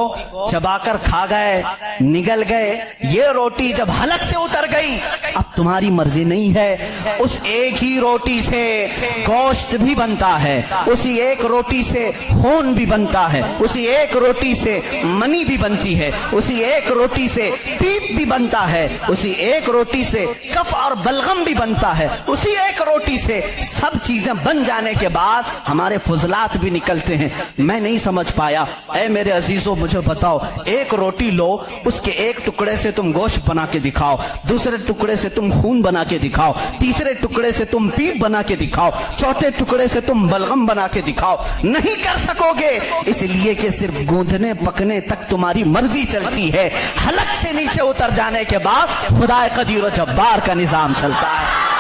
چبا کر کھا گئے، نگل گئے. یہ روٹی جب حلق سے اتر گئی اب تمہاری مرضی نہیں ہے. اس ایک ہی روٹی سے گوشت بھی بنتا ہے، اسی ایک روٹی سے خون بھی بنتا ہے، اسی ایک روٹی سے منی بھی بنتی ہے، اسی ایک روٹی سے پیپ بھی بنتا ہے، اسی ایک روٹی سے کف اور بلغم بھی بنتا ہے. اسی ایک روٹی سے سب چیزیں بن جانے کے بعد ہمارے فضلات بھی نکلتے ہیں. میں نہیں سمجھ پایا. اے میرے عزیزوں مجھے بتاؤ، ایک روٹی لو، اس کے ایک ٹکڑے سے تم گوشت بنا کے دکھاؤ، دوسرے ٹکڑے سے تم خون بنا کے دکھاؤ، تیسرے ٹکڑے سے تم پیپ بنا کے دکھاؤ، چوتھے ٹکڑے سے تم بلغم بنا کے دکھاؤ. نہیں کر سکو گے، اس لیے کہ صرف گوندھنے پکنے تک تمہاری مرضی چلتی ہے. حلق سے نیچے اتر جانے کے بعد خدا قدیر و جبار کا نظام چلتا ہے.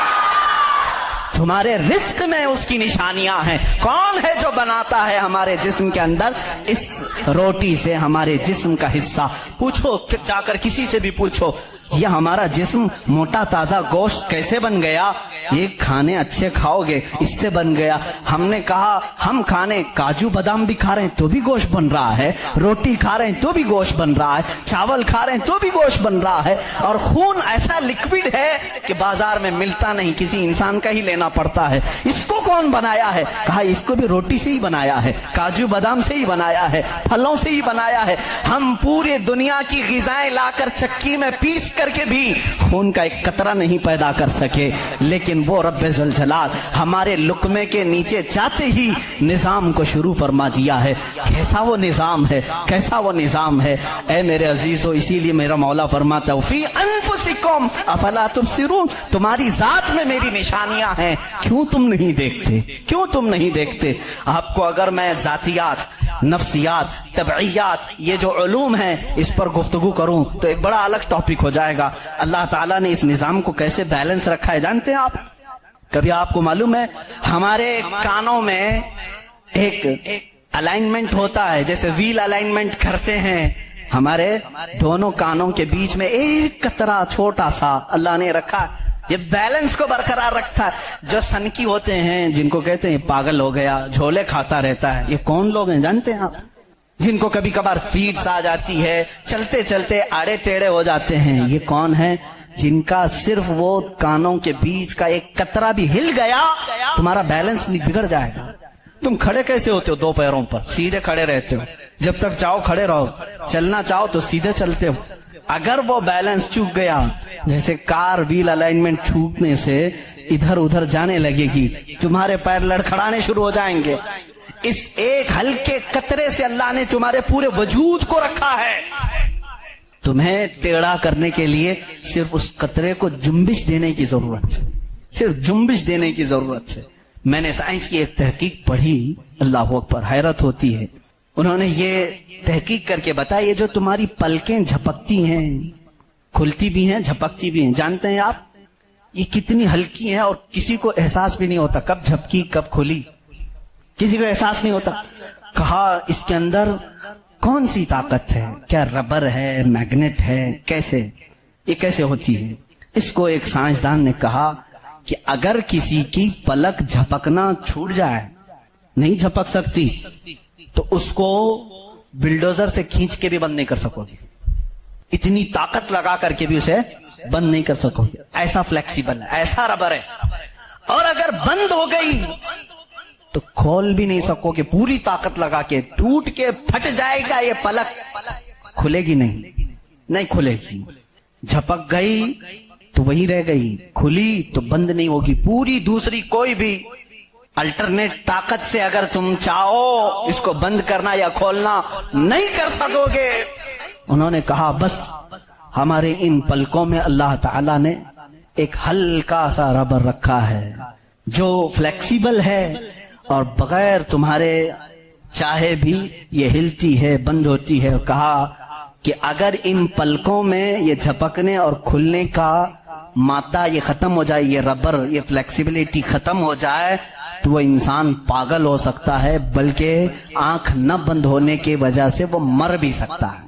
تمہارے رزق میں اس کی نشانیاں ہیں. کون ہے جو بناتا ہے ہمارے جسم کے اندر اس روٹی سے ہمارے جسم کا حصہ؟ پوچھو، جا کر کسی سے بھی پوچھو، یہ ہمارا جسم موٹا تازہ گوشت کیسے بن گیا؟ یہ کھانے اچھے کھاؤ گے اس سے بن گیا. ہم نے کہا ہم کھانے کاجو بادام بھی کھا رہے ہیں تو بھی گوشت بن رہا ہے، روٹی کھا رہے ہیں تو بھی گوشت بن رہا ہے، چاول کھا رہے ہیں تو بھی گوشت بن رہا ہے. اور خون ایسا لکوڈ ہے کہ بازار میں ملتا نہیں، کسی انسان کا ہی لینا پڑتا ہے. اس کو کون بنایا ہے؟ کہا اس کو بھی روٹی سے ہی بنایا ہے، کاجو بادام سے ہی بنایا ہے، پھلوں سے ہی بنایا ہے. ہم پورے دنیا کی غذائیں لا کر چکی میں پیس کر کے بھی خون کا ایک قطرہ نہیں پیدا کر سکے، لیکن وہ رب ذوالجلال ہمارے لقمے کے نیچے چاہتے ہی نظام کو شروع فرما دیا ہے. کیسا وہ نظام ہے، کیسا وہ نظام ہے. اے میرے عزیزو، اسی لیے میرا مولا فرماتا ہے فی انفسکم افلا تبصرون، تمہاری ذات میں میری نشانیاں ہیں، کیوں تم نہیں دیکھتے؟ کیوں تم نہیں دیکھتے؟ آپ کو اگر میں ذاتیات، نفسیات، طبعیات، یہ جو علوم ہیں اس پر گفتگو کروں تو ایک بڑا الگ ٹاپک ہو جائے گا. اللہ تعالیٰ نے اس نظام کو کیسے بیلنس رکھا ہے جانتے ہیں آپ؟ کبھی آپ کو معلوم ہے ہمارے کانوں میں ایک الائنمنٹ ہوتا ہے، جیسے ویل الائنمنٹ کرتے ہیں، ہمارے دونوں کانوں کے بیچ میں ایک قطرہ چھوٹا سا اللہ نے رکھا ہے. یہ بیلنس کو برقرار رکھتا ہے. جو سنکی ہوتے ہیں، جن کو کہتے ہیں پاگل ہو گیا، جھولے کھاتا رہتا ہے، یہ کون لوگ ہیں جانتے ہیں آپ؟ جن کو کبھی کبھار فیڈس آ جاتی ہے، چلتے چلتے آڑے ٹیڑے ہو جاتے ہیں. یہ کون ہے؟ جن کا صرف وہ کانوں کے بیچ کا ایک قطرہ بھی ہل گیا تمہارا بیلنس بگڑ جائے گا. تم کھڑے کیسے ہوتے ہو؟ دو پیروں پر سیدھے کھڑے رہتے ہو، جب تک چاہو کھڑے رہو، چلنا چاہو تو سیدھے چلتے ہو. اگر وہ بیلنس چوک گیا، جیسے کار ویل الائنمنٹ چھوٹنے سے ادھر ادھر جانے لگے گی، تمہارے پیر لڑکھڑانے شروع ہو جائیں گے. اس ایک ہلکے قطرے سے اللہ نے تمہارے پورے وجود کو رکھا ہے. تمہیں ٹیڑھا کرنے کے لیے صرف اس قطرے کو جنبش دینے کی ضرورت ہے، صرف جنبش دینے کی ضرورت ہے. میں نے سائنس کی ایک تحقیق پڑھی، اللہ اکبر، حیرت ہوتی ہے. انہوں نے یہ تحقیق کر کے بتایا، یہ جو تمہاری پلکیں جھپکتی ہیں، کھلتی بھی ہیں جھپکتی بھی ہیں، جانتے ہیں آپ یہ کتنی ہلکی ہیں اور کسی کو احساس بھی نہیں ہوتا کب جھپکی کب کھلی، کسی کو احساس نہیں ہوتا. کہا اس کے اندر کون سی طاقت ہے؟ کیا ربر ہے، میگنیٹ ہے، کیسے یہ کیسے ہوتی ہے؟ اس کو ایک سائنسدان نے کہا کہ اگر کسی کی پلک جھپکنا چھوٹ جائے، نہیں جھپک سکتی، تو اس کو بلڈوزر سے کھینچ کے بھی بند نہیں کر سکو گے، اتنی طاقت لگا کر کے بھی اسے بند نہیں کر سکو گے. ایسا فلیکسیبل ہے، ایسا ربر ہے. اور اگر بند ہو گئی تو کھول بھی نہیں سکو گے، پوری طاقت لگا کے ٹوٹ کے پھٹ جائے گا یہ پلک، کھلے گی نہیں کھلے گی. جھپک گئی تو وہی رہ گئی، کھلی تو بند نہیں ہوگی. پوری دوسری کوئی بھی الٹرنیٹ طاقت سے اگر تم چاہو اس کو بند کرنا یا کھولنا نہیں کر سکو گے. انہوں نے کہا بس ہمارے ان پلکوں میں اللہ تعالی نے ایک ہلکا سا ربر رکھا ہے جو فلیکسیبل ہے اور بغیر تمہارے چاہے بھی یہ ہلتی ہے، بند ہوتی ہے. کہا کہ اگر ان پلکوں میں یہ جھپکنے اور کھلنے کا مادہ یہ ختم ہو جائے، یہ ربر، یہ فلیکسیبلٹی ختم ہو جائے تو وہ انسان پاگل ہو سکتا ہے، بلکہ آنکھ نہ بند ہونے کی وجہ سے وہ مر بھی سکتا ہے.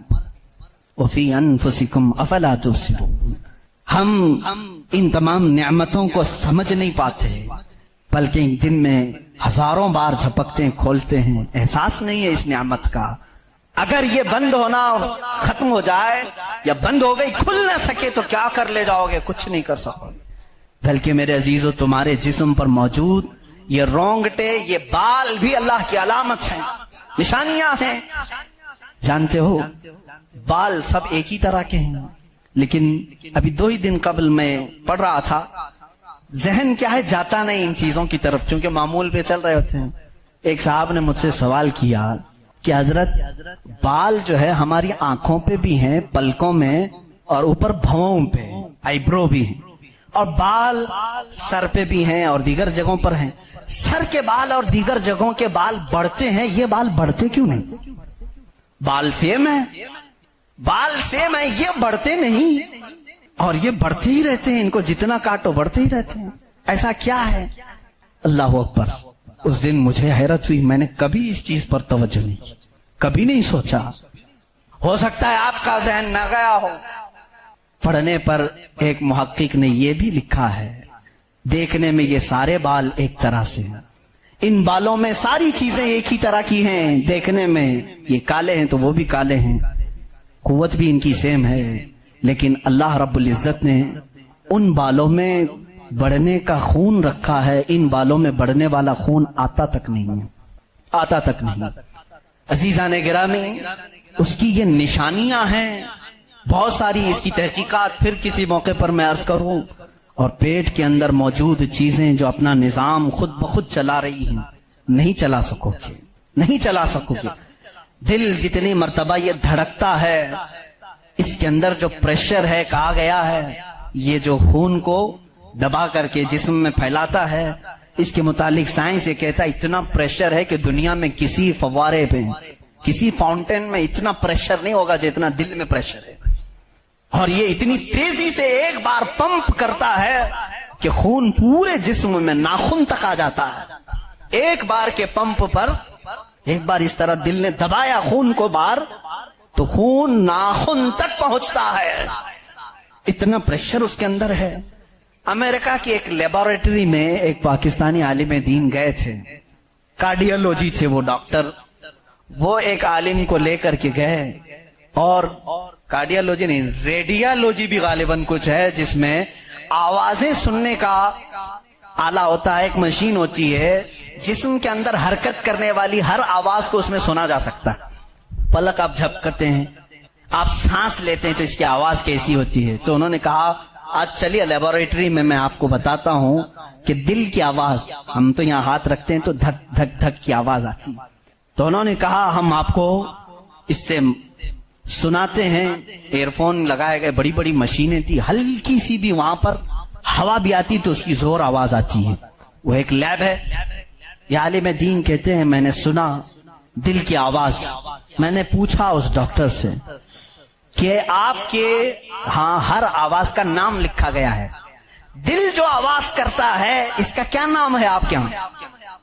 وَفِي أَنفُسِكُمْ أَفَلَا تُبْصِرُونَ. ہم ان تمام نعمتوں کو سمجھ نہیں پاتے، بلکہ دن میں ہزاروں بار جھپکتے ہیں کھولتے ہیں، احساس نہیں ہے اس نعمت کا. اگر یہ بند ہونا ختم ہو جائے یا بند ہو گئی، کھل نہ سکے تو کیا کر لے جاؤ گے؟ کچھ نہیں کر سکو گے. بلکہ میرے عزیزو، تمہارے جسم پر موجود یہ رونگٹے، یہ بال بھی اللہ کی علامت ہیں، نشانیاں ہیں. جانتے ہو بال سب ایک ہی طرح کے ہیں، لیکن ابھی 2 ہی دن قبل میں پڑھ رہا تھا، ذہن کیا ہے جاتا نہیں ان چیزوں کی طرف، کیونکہ معمول پہ چل رہے ہوتے ہیں. ایک صاحب نے مجھ سے سوال کیا کہ حضرت بال جو ہے ہماری آنکھوں پہ بھی ہیں، پلکوں میں، اور اوپر بھووں پہ آئی برو بھی ہیں، اور بال سر پہ بھی ہیں اور دیگر جگہوں پر ہیں. سر کے بال اور دیگر جگہوں کے بال بڑھتے ہیں، یہ بال بڑھتے کیوں نہیں؟ بال سیم ہے، بال سیم ہے، یہ بڑھتے نہیں، اور یہ بڑھتے ہی رہتے ہیں، ان کو جتنا کاٹو بڑھتے ہی رہتے ہیں. ایسا کیا ہے؟ اللہ اکبر. اس دن مجھے حیرت ہوئی، میں نے کبھی اس چیز پر توجہ نہیں کی، کبھی نہیں سوچا. ہو سکتا ہے آپ کا ذہن نہ گیا ہو. پڑھنے پر ایک محقق نے یہ بھی لکھا ہے، دیکھنے میں یہ سارے بال ایک طرح سے ہیں، ان بالوں میں ساری چیزیں ایک ہی طرح کی ہیں، دیکھنے میں یہ کالے ہیں تو وہ بھی کالے ہیں، قوت بھی ان کی سیم ہے، لیکن اللہ رب العزت نے ان بالوں میں بڑھنے کا خون رکھا ہے، ان بالوں میں بڑھنے والا خون آتا تک نہیں ہے، آتا تک نہیں. عزیزان گرامی، اس کی یہ نشانیاں ہیں بہت ساری. اس کی تحقیقات پھر کسی موقع پر میں عرض کروں. اور پیٹ کے اندر موجود چیزیں جو اپنا نظام خود بخود چلا رہی ہیں، نہیں چلا سکو گے، نہیں چلا سکو گے. دل جتنی مرتبہ یہ دھڑکتا ہے، اس کے اندر جو پریشر ہے، کہا گیا ہے یہ جو خون کو دبا کر کے جسم میں پھیلاتا ہے، اس کے متعلق سائنس یہ کہتا ہے اتنا پریشر ہے کہ دنیا میں کسی فوارے پہ، کسی فاؤنٹین میں اتنا پریشر نہیں ہوگا جتنا دل میں پریشر ہے. اور یہ اتنی تیزی سے ایک بار پمپ کرتا ہے کہ خون پورے جسم میں ناخن تک آ جاتا ہے. ایک بار کے پمپ پر ایک بار اس طرح دل نے دبایا خون کو بار، تو خون ناخن تک پہنچتا ہے، اتنا پریشر اس کے اندر ہے. امریکہ کی ایک لیبارٹری میں ایک پاکستانی عالم دین گئے تھے، کارڈیالوجی تھے وہ ڈاکٹر. وہ ایک عالم کو لے کر کے گئے، اور کارڈیالوجی نہیں، ریڈیالوجی بھی غالباً کچھ ہے، جس میں آوازیں سننے کا آلہ ہوتا ہے، ایک مشین ہوتی ہے جسم کے اندر حرکت کرنے والی ہر آواز کو اس میں سنا جا سکتا ہے۔ پلک آپ جھپکتے ہیں، آپ سانس لیتے ہیں تو اس کی آواز کیسی ہوتی ہے۔ تو انہوں نے کہا آج چلیے لیبارٹری میں آپ کو بتاتا ہوں کہ دل کی آواز، ہم تو یہاں ہاتھ رکھتے ہیں تو دھک دھک دھک کی آواز آتی ہے۔ تو انہوں نے کہا ہم آپ کو اس سے سناتے ہیں۔ ایئر فون لگائے گئے، بڑی بڑی مشینیں تھی، ہلکی سی بھی وہاں پر ہوا بھی آتی تو اس کی زور آواز آتی ہے۔ وہ ایک لیب ہے۔ یہ عالم دین کہتے ہیں میں نے سنا دل کی آواز۔ میں نے پوچھا اس ڈاکٹر سے کہ آپ کے ہاں ہر آواز کا نام لکھا گیا ہے، دل جو آواز کرتا ہے اس کا کیا نام ہے آپ کے یہاں؟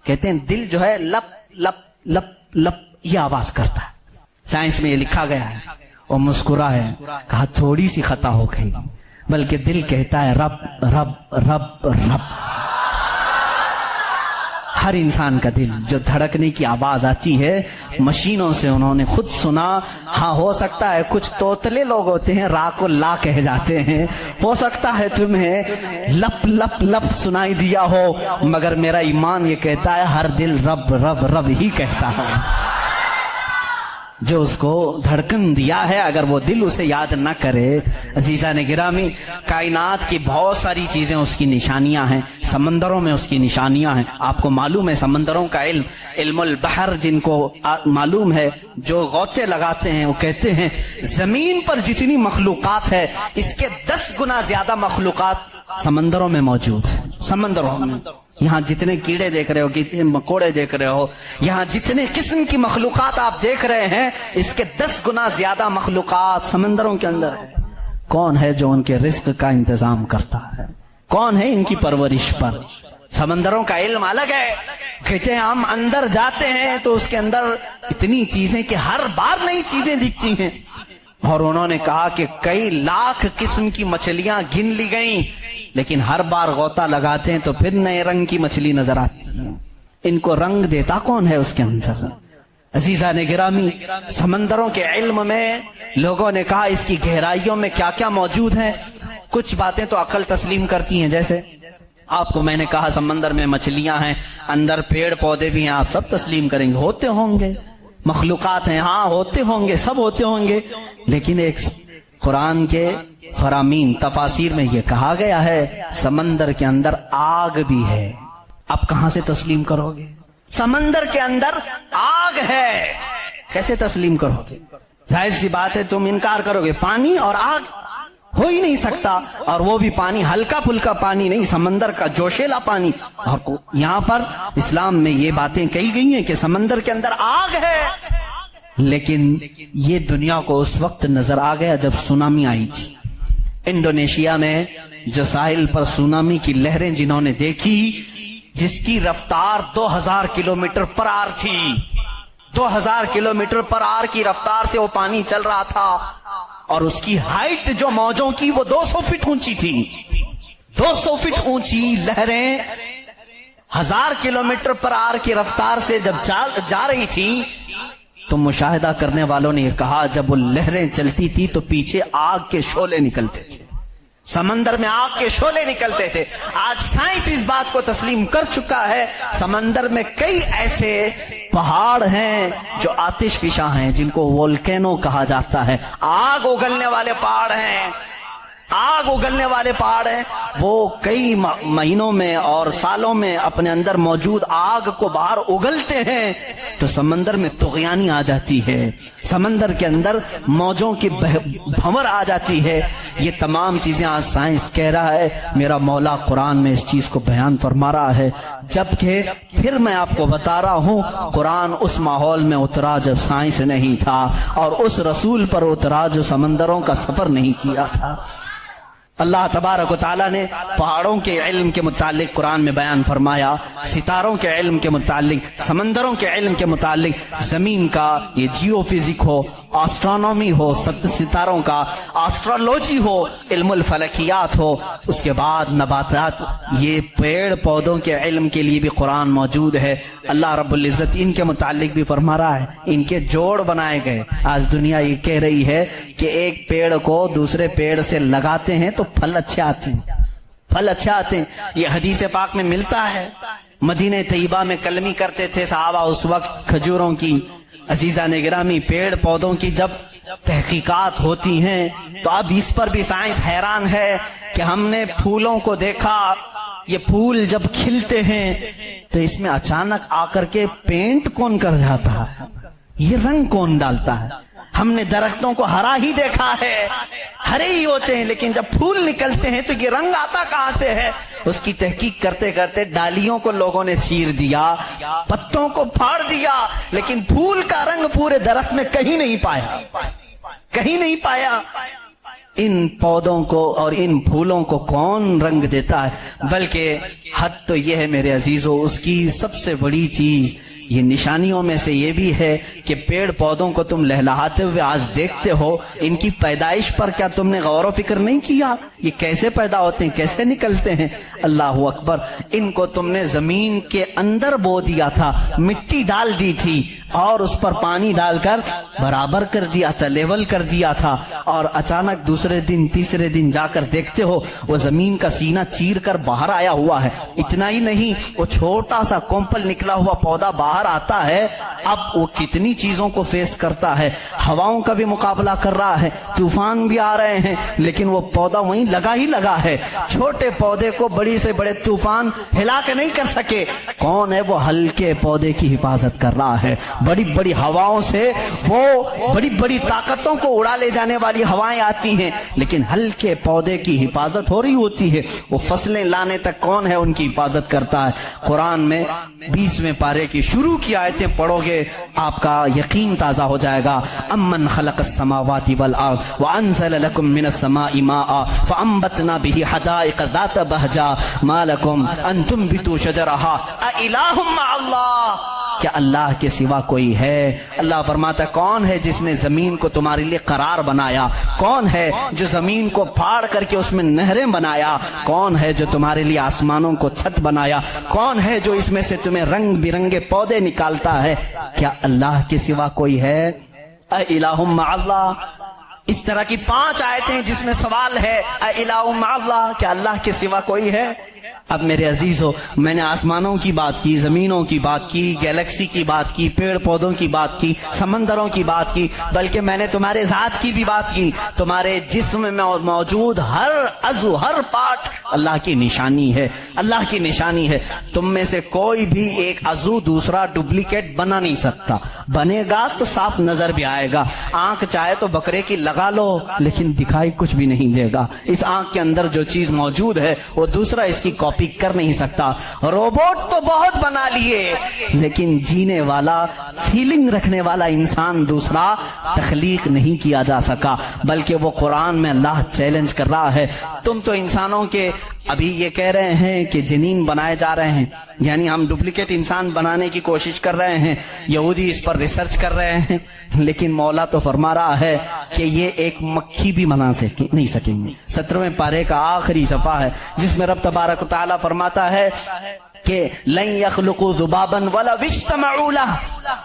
کہتے ہیں دل جو ہے لپ لپ لپ لپ یہ آواز کرتا ہے، سائنس میں یہ لکھا گیا ہے۔ وہ مسکرا ہے، کہا تھوڑی سی خطا ہو گئی، بلکہ دل کہتا ہے رب رب رب رب۔ ہر انسان کا دل جو دھڑکنے کی آواز آتی ہے مشینوں سے انہوں نے خود سنا۔ ہاں ہو سکتا ہے کچھ توتلے لوگ ہوتے ہیں را کو لا کہہ جاتے ہیں، ہو سکتا ہے تمہیں لپ لپ لپ سنائی دیا ہو، مگر میرا ایمان یہ کہتا ہے ہر دل رب رب رب ہی کہتا ہے۔ جو اس کو دھڑکن دیا ہے اگر وہ دل اسے یاد نہ کرے، عزیزان گرامی کائنات کی بہت ساری چیزیں اس کی نشانیاں ہیں، سمندروں میں اس کی نشانیاں ہیں۔ آپ کو معلوم ہے سمندروں کا علم، علم البحر جن کو معلوم ہے، جو غوطے لگاتے ہیں وہ کہتے ہیں زمین پر جتنی مخلوقات ہے اس کے 10 گنا زیادہ مخلوقات سمندروں میں موجود ہیں۔ سمندروں میں یہاں جتنے کیڑے دیکھ رہے ہو، کتنے مکوڑے دیکھ رہے ہو، یہاں جتنے قسم کی مخلوقات آپ دیکھ رہے ہیں اس کے 10 گنا زیادہ مخلوقات سمندروں کے اندر ہے۔ کون ہے جو ان کے رزق کا انتظام کرتا ہے؟ کون ہے ان کی پرورش پر؟ سمندروں کا علم الگ ہے۔ کہتے ہیں ہم اندر جاتے ہیں تو اس کے اندر اتنی چیزیں کہ ہر بار نئی چیزیں دکھتی ہیں، اور انہوں نے کہا کہ کئی لاکھ قسم کی مچھلیاں گن لی گئیں، لیکن ہر بار غوطہ لگاتے ہیں تو پھر نئے رنگ کی مچھلی نظر آتی ہے۔ ان کو رنگ دیتا کون ہے اس کے اندر؟ عزیزان گرامی سمندروں کے علم میں لوگوں نے کہا اس کی گہرائیوں میں کیا کیا موجود ہے۔ کچھ باتیں تو عقل تسلیم کرتی ہیں، جیسے آپ کو میں نے کہا سمندر میں مچھلیاں ہیں، اندر پیڑ پودے بھی ہیں، آپ سب تسلیم کریں گے، ہوتے ہوں گے، مخلوقات ہیں، ہاں ہوتے ہوں گے، سب ہوتے ہوں گے، لیکن ایک قرآن کے فرامین تفاسیر میں یہ کہا گیا ہے سمندر کے اندر آگ بھی ہے۔ اب کہاں سے تسلیم کرو گے؟ سمندر کے اندر آگ ہے، کیسے تسلیم کرو گے؟ ظاہر سی بات ہے تم انکار کرو گے، پانی اور آگ ہو ہی نہیں سکتا، اور وہ بھی پانی ہلکا پھلکا پانی نہیں، سمندر کا جوشیلا پانی۔ اور یہاں پر اسلام میں یہ باتیں کہی گئی ہیں کہ سمندر کے اندر آگ ہے، لیکن یہ دنیا کو اس وقت نظر آ گیا جب سونامی آئی تھی۔ انڈونیشیا میں جو ساحل پر سونامی کی لہریں جنہوں نے دیکھی، جس کی رفتار 2000 کلومیٹر پر آر تھی، 2000 کلومیٹر پر آر کی رفتار سے وہ پانی چل رہا تھا، اور اس کی ہائٹ جو موجوں کی وہ 200 فٹ اونچی تھی۔ 200 فٹ اونچی لہریں 1000 کلومیٹر پر آر کی رفتار سے جب جا رہی تھی تو مشاہدہ کرنے والوں نے یہ کہا جب وہ لہریں چلتی تھی تو پیچھے آگ کے شعلے نکلتے تھے، سمندر میں آگ کے شعلے نکلتے تھے۔ آج سائنس اس بات کو تسلیم کر چکا ہے، سمندر میں کئی ایسے پہاڑ ہیں جو آتش فشاں ہیں، جن کو وولکینو کہا جاتا ہے، آگ اگلنے والے پہاڑ ہیں، آگ اگلنے والے پہاڑ ہیں۔ وہ کئی مہینوں میں اور سالوں میں اپنے اندر موجود آگ کو باہر اگلتے ہیں تو سمندر میں طغیانی آ جاتی ہے، سمندر کے اندر موجوں کی بھنور آ جاتی ہے۔ یہ تمام چیزیں آج سائنس کہہ رہا ہے، میرا مولا قرآن میں اس چیز کو بیان فرما رہا ہے، جبکہ پھر میں آپ کو بتا رہا ہوں قرآن اس ماحول میں اترا جب سائنس نہیں تھا، اور اس رسول پر اترا جو سمندروں کا سفر نہیں کیا تھا۔ اللہ تبارک و تعالیٰ نے پہاڑوں کے علم کے متعلق قرآن میں بیان فرمایا، ستاروں کے علم کے متعلق، سمندروں کے علم کے متعلق، زمین کا یہ جیو فزک ہو، آسٹرونومی ہو، ستاروں کا آسٹرولوجی ہو، علم الفلکیات ہو، اس کے بعد نباتات، یہ پیڑ پودوں کے علم کے لیے بھی قرآن موجود ہے۔ اللہ رب العزت ان کے متعلق بھی فرما رہا ہے، ان کے جوڑ بنائے گئے۔ آج دنیا یہ کہہ رہی ہے کہ ایک پیڑ کو دوسرے پیڑ سے لگاتے ہیں تو پھل اچھے آتے ہیں، پھل اچھے آتے ہیں۔ یہ حدیث پاک میں ملتا ہے۔ مدینہ طیبہ میں کلمی کرتے تھے صحابہ اس وقت کھجوروں کی، عزیزان گرامی پیڑ پودوں کی جب تحقیقات ہوتی ہیں تو اب اس پر بھی سائنس حیران ہے کہ ہم نے پھولوں کو دیکھا، یہ پھول جب کھلتے ہیں تو اس میں اچانک آ کر کے پینٹ کون کر جاتا ہے، یہ رنگ کون ڈالتا ہے؟ ہم نے درختوں کو ہرا ہی دیکھا ہے، ہرے ہی ہوتے ہیں، لیکن جب پھول نکلتے ہیں تو یہ رنگ آتا کہاں سے ہے؟ اس کی تحقیق کرتے کرتے ڈالیوں کو لوگوں نے چیر دیا، پتوں کو پھاڑ دیا، لیکن پھول کا رنگ پورے درخت میں کہیں نہیں پایا، کہیں نہیں پایا۔ ان پودوں کو اور ان پھولوں کو کون رنگ دیتا ہے؟ بلکہ حد تو یہ ہے میرے عزیزو، اس کی سب سے بڑی چیز یہ نشانیوں میں سے یہ بھی ہے کہ پیڑ پودوں کو تم لہلہاتے ہوئے آج دیکھتے ہو، ان کی پیدائش پر کیا تم نے غور و فکر نہیں کیا؟ یہ کیسے پیدا ہوتے ہیں، کیسے نکلتے ہیں؟ اللہ اکبر! ان کو تم نے زمین کے اندر بو دیا تھا، مٹی ڈال دی تھی اور اس پر پانی ڈال کر برابر کر دیا تھا، لیول کر دیا تھا، اور اچانک دوسرے دن تیسرے دن جا کر دیکھتے ہو وہ زمین کا سینہ چیر کر باہر آیا ہوا ہے۔ اتنا ہی نہیں، وہ چھوٹا سا کومپل نکلا ہوا پودا باہر آتا ہے، اب وہ کتنی چیزوں کو فیس کرتا ہے، ہواؤں کا بھی مقابلہ کر رہا ہے، طوفان بھی آ رہے ہیں، لیکن وہ پودا وہیں لگا ہی لگا ہے۔ چھوٹے پودے کو بڑی سے بڑے طوفان ہلا کے نہیں کر سکے، کون ہے وہ ہلکے پودے کی حفاظت کر رہا ہے۔ بڑی بڑی ہواؤں سے وہ بڑی بڑی طاقتوں کو اڑا لے جانے والی ہوائیں آتی ہیں، لیکن ہلکے پودے کی حفاظت ہو رہی ہوتی ہے۔ وہ فصلیں لانے تک کون ہے ان کی حفاظت کرتا ہے؟ قرآن میں 20ویں پارے کی شروع کی آیتیں پڑھو گے آپ کا یقین تازہ ہو جائے گا۔ امن خلق السماوات والارض وانزل لكم من السماء ماء فانبتنا به حدائق ذات بهجة ما لكم ان تنبتوا شجرها اإله مع الله، کیا اللہ کے سوا کوئی ہے؟ اللہ فرماتا ہے کون ہے جس نے زمین کو تمہارے لیے قرار بنایا؟ کون ہے جو زمین کو پھاڑ کر کے اس میں نہریں بنایا؟ کون ہے جو تمہارے لیے آسمانوں کو چھت بنایا؟ کون ہے جو اس میں سے تمہیں رنگ برنگے پودے نکالتا ہے؟ کیا اللہ کے سوا کوئی ہے؟ اِلٰہٌ مع اللہ۔ اس طرح کی 5 آیتیں جس میں سوال ہے اِلٰہٌ مع اللہ، کیا اللہ کے سوا کوئی ہے؟ اب میرے عزیزو، میں نے آسمانوں کی بات کی، زمینوں کی بات کی، گیلیکسی کی بات کی، پیڑ پودوں کی بات کی، سمندروں کی بات کی، بلکہ میں نے تمہارے ذات کی بھی بات کی۔ تمہارے جسم میں موجود ہر عضو، ہر پارٹ اللہ کی نشانی ہے، اللہ کی نشانی ہے۔ تم میں سے کوئی بھی ایک عضو دوسرا ڈپلیکیٹ بنا نہیں سکتا، بنے گا تو صاف نظر بھی آئے گا۔ آنکھ چاہے تو بکرے کی لگا لو لیکن دکھائی کچھ بھی نہیں دے گا۔ اس آنکھ کے اندر جو چیز موجود ہے وہ دوسرا اس کی کاپی کر نہیں سکتا۔ روبوٹ تو بہت بنا لیے لیکن جینے والا، فیلنگ رکھنے والا انسان دوسرا تخلیق نہیں کیا جا سکا، بلکہ وہ قرآن میں اللہ چیلنج کر رہا ہے۔ تم تو انسانوں کے ابھی یہ کہہ رہے ہیں کہ جنین بنائے جا رہے ہیں، یعنی ہم ڈپلیکیٹ انسان بنانے کی کوشش کر رہے ہیں، یہودی اس پر ریسرچ کر رہے ہیں، لیکن مولا تو فرما رہا ہے کہ یہ ایک مکھی بھی بنا نہیں سکیں گے۔ 17ویں پارے کا آخری صفحہ ہے جس میں رب تبارک و تعالیٰ فرماتا ہے کہ لن يخلقوا ذبابا ولو اجتمعوا له،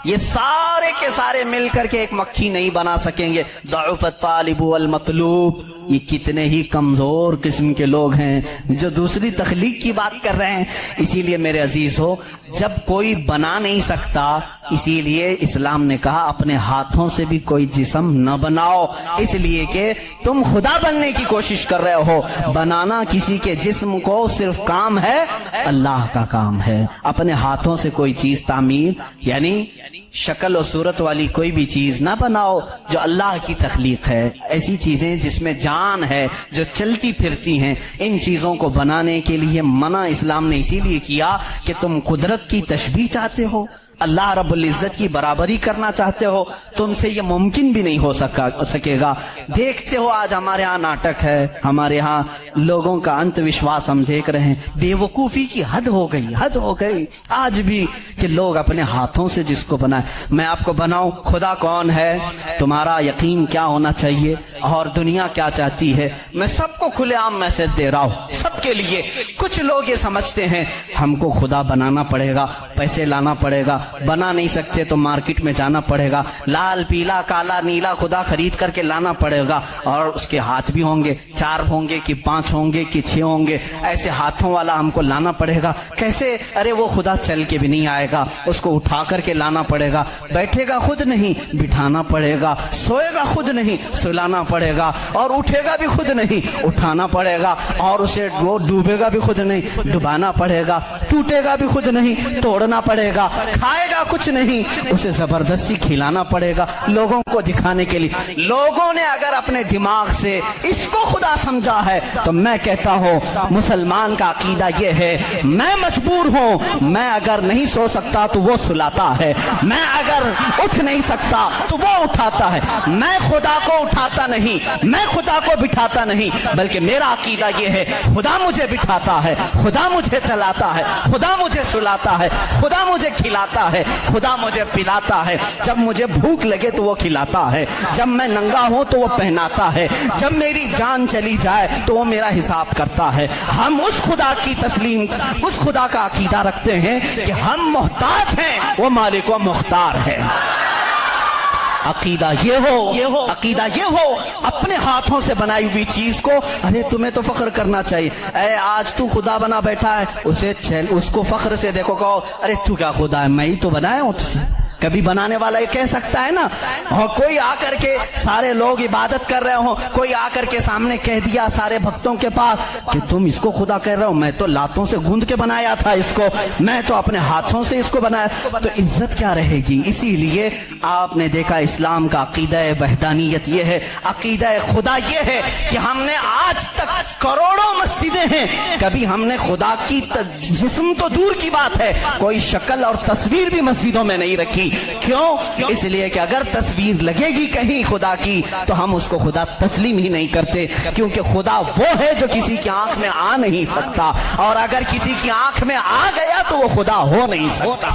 یہ سارے کے سارے مل کر کے ایک مکھی نہیں بنا سکیں گے۔ ضعف الطالب والمطلوب، یہ کتنے ہی کمزور قسم کے لوگ ہیں جو دوسری تخلیق کی بات کر رہے ہیں۔ اسی لیے میرے عزیز ہو، جب کوئی بنا نہیں سکتا، اسی لیے اسلام نے کہا اپنے ہاتھوں سے بھی کوئی جسم نہ بناؤ، اس لیے کہ تم خدا بننے کی کوشش کر رہے ہو۔ بنانا کسی کے جسم کو صرف کام ہے، اللہ کا کام ہے۔ اپنے ہاتھوں سے کوئی چیز تعمیر، یعنی شکل و صورت والی کوئی بھی چیز نہ بناؤ جو اللہ کی تخلیق ہے۔ ایسی چیزیں جس میں جان ہے، جو چلتی پھرتی ہیں، ان چیزوں کو بنانے کے لیے منع اسلام نے اسی لیے کیا کہ تم قدرت کی تشبیہ چاہتے ہو، اللہ رب العزت کی برابری کرنا چاہتے ہو تم سے یہ ممکن بھی نہیں ہو سکے گا. دیکھتے ہو آج ہمارے ہاں ناٹک ہے, ہمارے ہاں لوگوں کا انت وشواس ہم دیکھ رہے ہیں. بے وقوفی کی حد ہو گئی آج بھی کہ لوگ اپنے ہاتھوں سے جس کو بنائے. میں آپ کو بناؤں, خدا کون ہے, تمہارا یقین کیا ہونا چاہیے اور دنیا کیا چاہتی ہے. میں سب کو کھلے عام میسج دے رہا ہوں, سب کے لیے. کچھ لوگ یہ سمجھتے ہیں ہم کو خدا بنانا پڑے گا, پیسے لانا پڑے گا, بنا نہیں سکتے تو مارکیٹ میں جانا پڑے گا, لال پیلا کالا نیلا خدا خرید کر کے لانا پڑے گا, اور اس کے ہاتھ بھی ہوں گے, 4 ہوں گے کہ 5 ہوں گے کہ 6 ہوں گے, ایسے ہاتھوں والا ہم کو لانا پڑے گا. کیسے؟ ارے وہ خدا چل کے بھی نہیں آئے گا, اس کو اٹھا کر کے لانا پڑے گا. بیٹھے گا خود نہیں, بٹھانا پڑے گا. سوئے گا خود نہیں, سلانا پڑے گا. اور اٹھے گا بھی خود نہیں, اٹھانا پڑے گا. اور اسے وہ ڈوبے گا بھی خود نہیں, ڈبانا پڑے گا. ٹوٹے گا بھی خود نہیں, توڑنا پڑے گا. کھائے گا کچھ نہیں, اسے زبردستی کھلانا پڑے گا لوگوں کو دکھانے کے لیے. لوگوں نے اگر اپنے دماغ سے اس کو خدا سمجھا ہے تو میں کہتا ہوں مسلمان کا عقیدہ یہ ہے, میں مجبور ہوں, میں اگر نہیں سو سکتا تو وہ سلاتا ہے, میں اگر اٹھ نہیں سکتا تو وہ اٹھاتا ہے. میں خدا کو اٹھاتا نہیں, میں خدا کو بٹھاتا نہیں, بلکہ میرا عقیدہ یہ ہے خدا مجھے بٹھاتا ہے, خدا مجھے چلاتا ہے, خدا مجھے سلاتا ہے, خدا مجھے کھلاتا ہے, خدا مجھے پلاتا ہے. جب مجھے بھوک لگے تو وہ کھلاتا ہے, جب میں ننگا ہوں تو وہ پہناتا ہے, جب میری جان چلی جائے تو وہ میرا حساب کرتا ہے. ہم اس خدا کی تسلیم, اس خدا کا عقیدہ رکھتے ہیں کہ ہم محتاج ہیں, وہ مالک و مختار ہے. عقیدہ یہ ہو, عقیدہ یہ ہو, اپنے ہاتھوں سے بنائی ہوئی چیز کو, ارے تمہیں تو فخر کرنا چاہیے. اے آج تو خدا بنا بیٹھا ہے, اسے اس کو فخر سے دیکھو, کہو ارے تو کیا خدا ہے, میں ہی تو بنایا ہوں تجھے. کبھی بنانے والا یہ کہہ سکتا ہے نا. اور کوئی آ کر کے, سارے لوگ عبادت کر رہے ہوں, کوئی آ کر کے سامنے کہہ دیا سارے بھکتوں کے پاس کہ تم اس کو خدا کہہ رہے ہو, میں تو لاتوں سے گوندھ کے بنایا تھا اس کو, میں تو اپنے ہاتھوں سے اس کو بنایا, تو عزت کیا رہے گی. اسی لیے آپ نے دیکھا اسلام کا عقیدہ وحدانیت یہ ہے, عقیدہ خدا یہ ہے کہ ہم نے آج تک کروڑوں مسجدیں ہیں, کبھی ہم نے خدا کی جسم تو دور کی بات ہے, کوئی شکل اور تصویر بھی مسجدوں میں نہیں رکھی. کیوں؟ اس لیے کہ اگر تصویر لگے گی کہیں خدا کی تو ہم اس کو خدا تسلیم ہی نہیں کرتے, کیونکہ خدا وہ ہے جو کسی کی آنکھ میں آ نہیں سکتا, اور اگر کسی کی آنکھ میں آ گیا تو وہ خدا ہو نہیں سکتا.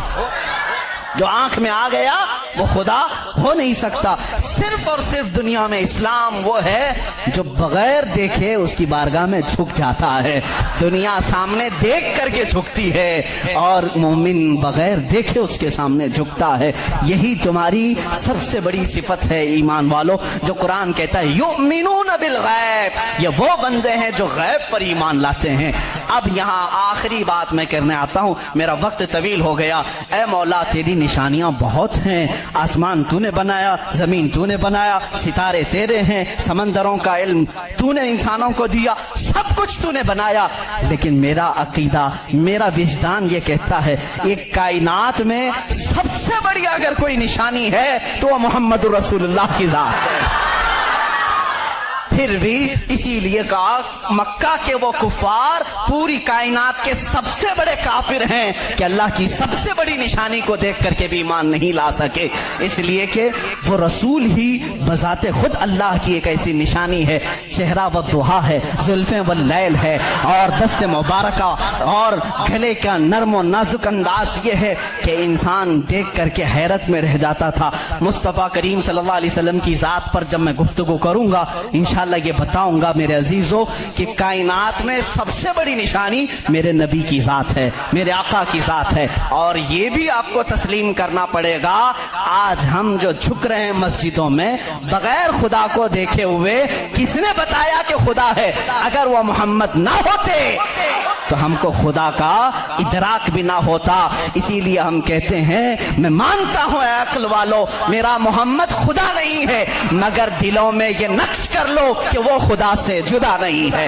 جو آنکھ میں آ گیا وہ خدا ہو نہیں سکتا. صرف اور صرف دنیا میں اسلام وہ ہے جو بغیر دیکھے اس کی بارگاہ میں جھک جاتا ہے. دنیا سامنے دیکھ کر کے جھکتی ہے, اور مومن بغیر دیکھے اس کے سامنے جھکتا ہے. یہی تمہاری سب سے بڑی صفت ہے ایمان والو, جو قرآن کہتا ہے یؤمنون بالغیب, یہ وہ بندے ہیں جو غیب پر ایمان لاتے ہیں. اب یہاں آخری بات میں کرنے آتا ہوں, میرا وقت طویل ہو گیا. اے مولا تیری نشانیاں بہت ہیں, آسمان تو نے بنایا, زمین تو نے بنایا, ستارے تیرے ہیں, سمندروں کا علم تو نے انسانوں کو دیا, سب کچھ تو نے بنایا. لیکن میرا عقیدہ, میرا وجدان یہ کہتا ہے ایک کائنات میں سب سے بڑی اگر کوئی نشانی ہے تو وہ محمد رسول اللہ کی ذات ہے. پھر بھی اسی لیے کہا مکہ کے وہ کفار پوری کائنات کے سب سے بڑے کافر ہیں کہ اللہ کی سب سے بڑی نشانی کو دیکھ کر کے بھی ایمان نہیں لا سکے, اس لیے کہ وہ رسول ہی بذات خود اللہ کی ایک ایسی نشانی ہے. چہرہ والضحیٰ ہے, زلفیں واللیل ہے, اور دست مبارکہ اور گلے کا نرم و نازک انداز یہ ہے کہ انسان دیکھ کر کے حیرت میں رہ جاتا تھا. مصطفیٰ کریم صلی اللہ علیہ وسلم کی ذات پر جب میں گفتگو کروں گا انشاءاللہ یہ بتاؤں گا میرے عزیزوں کہ کائنات میں سب سے بڑی نشانی میرے نبی کی ذات ہے, میرے آقا کی ذات ہے. اور یہ بھی آپ کو تسلیم کرنا پڑے گا, آج ہم جو جھک رہے ہیں مسجدوں میں بغیر خدا کو دیکھے ہوئے, کس نے بتایا کہ خدا ہے؟ اگر وہ محمد نہ ہوتے تو ہم کو خدا کا ادراک بھی نہ ہوتا. اسی لیے ہم کہتے ہیں میں مانتا ہوں اے عقل والو میرا محمد خدا نہیں ہے, مگر دلوں میں یہ نقش کر لو کہ وہ خدا سے جدا نہیں ہے.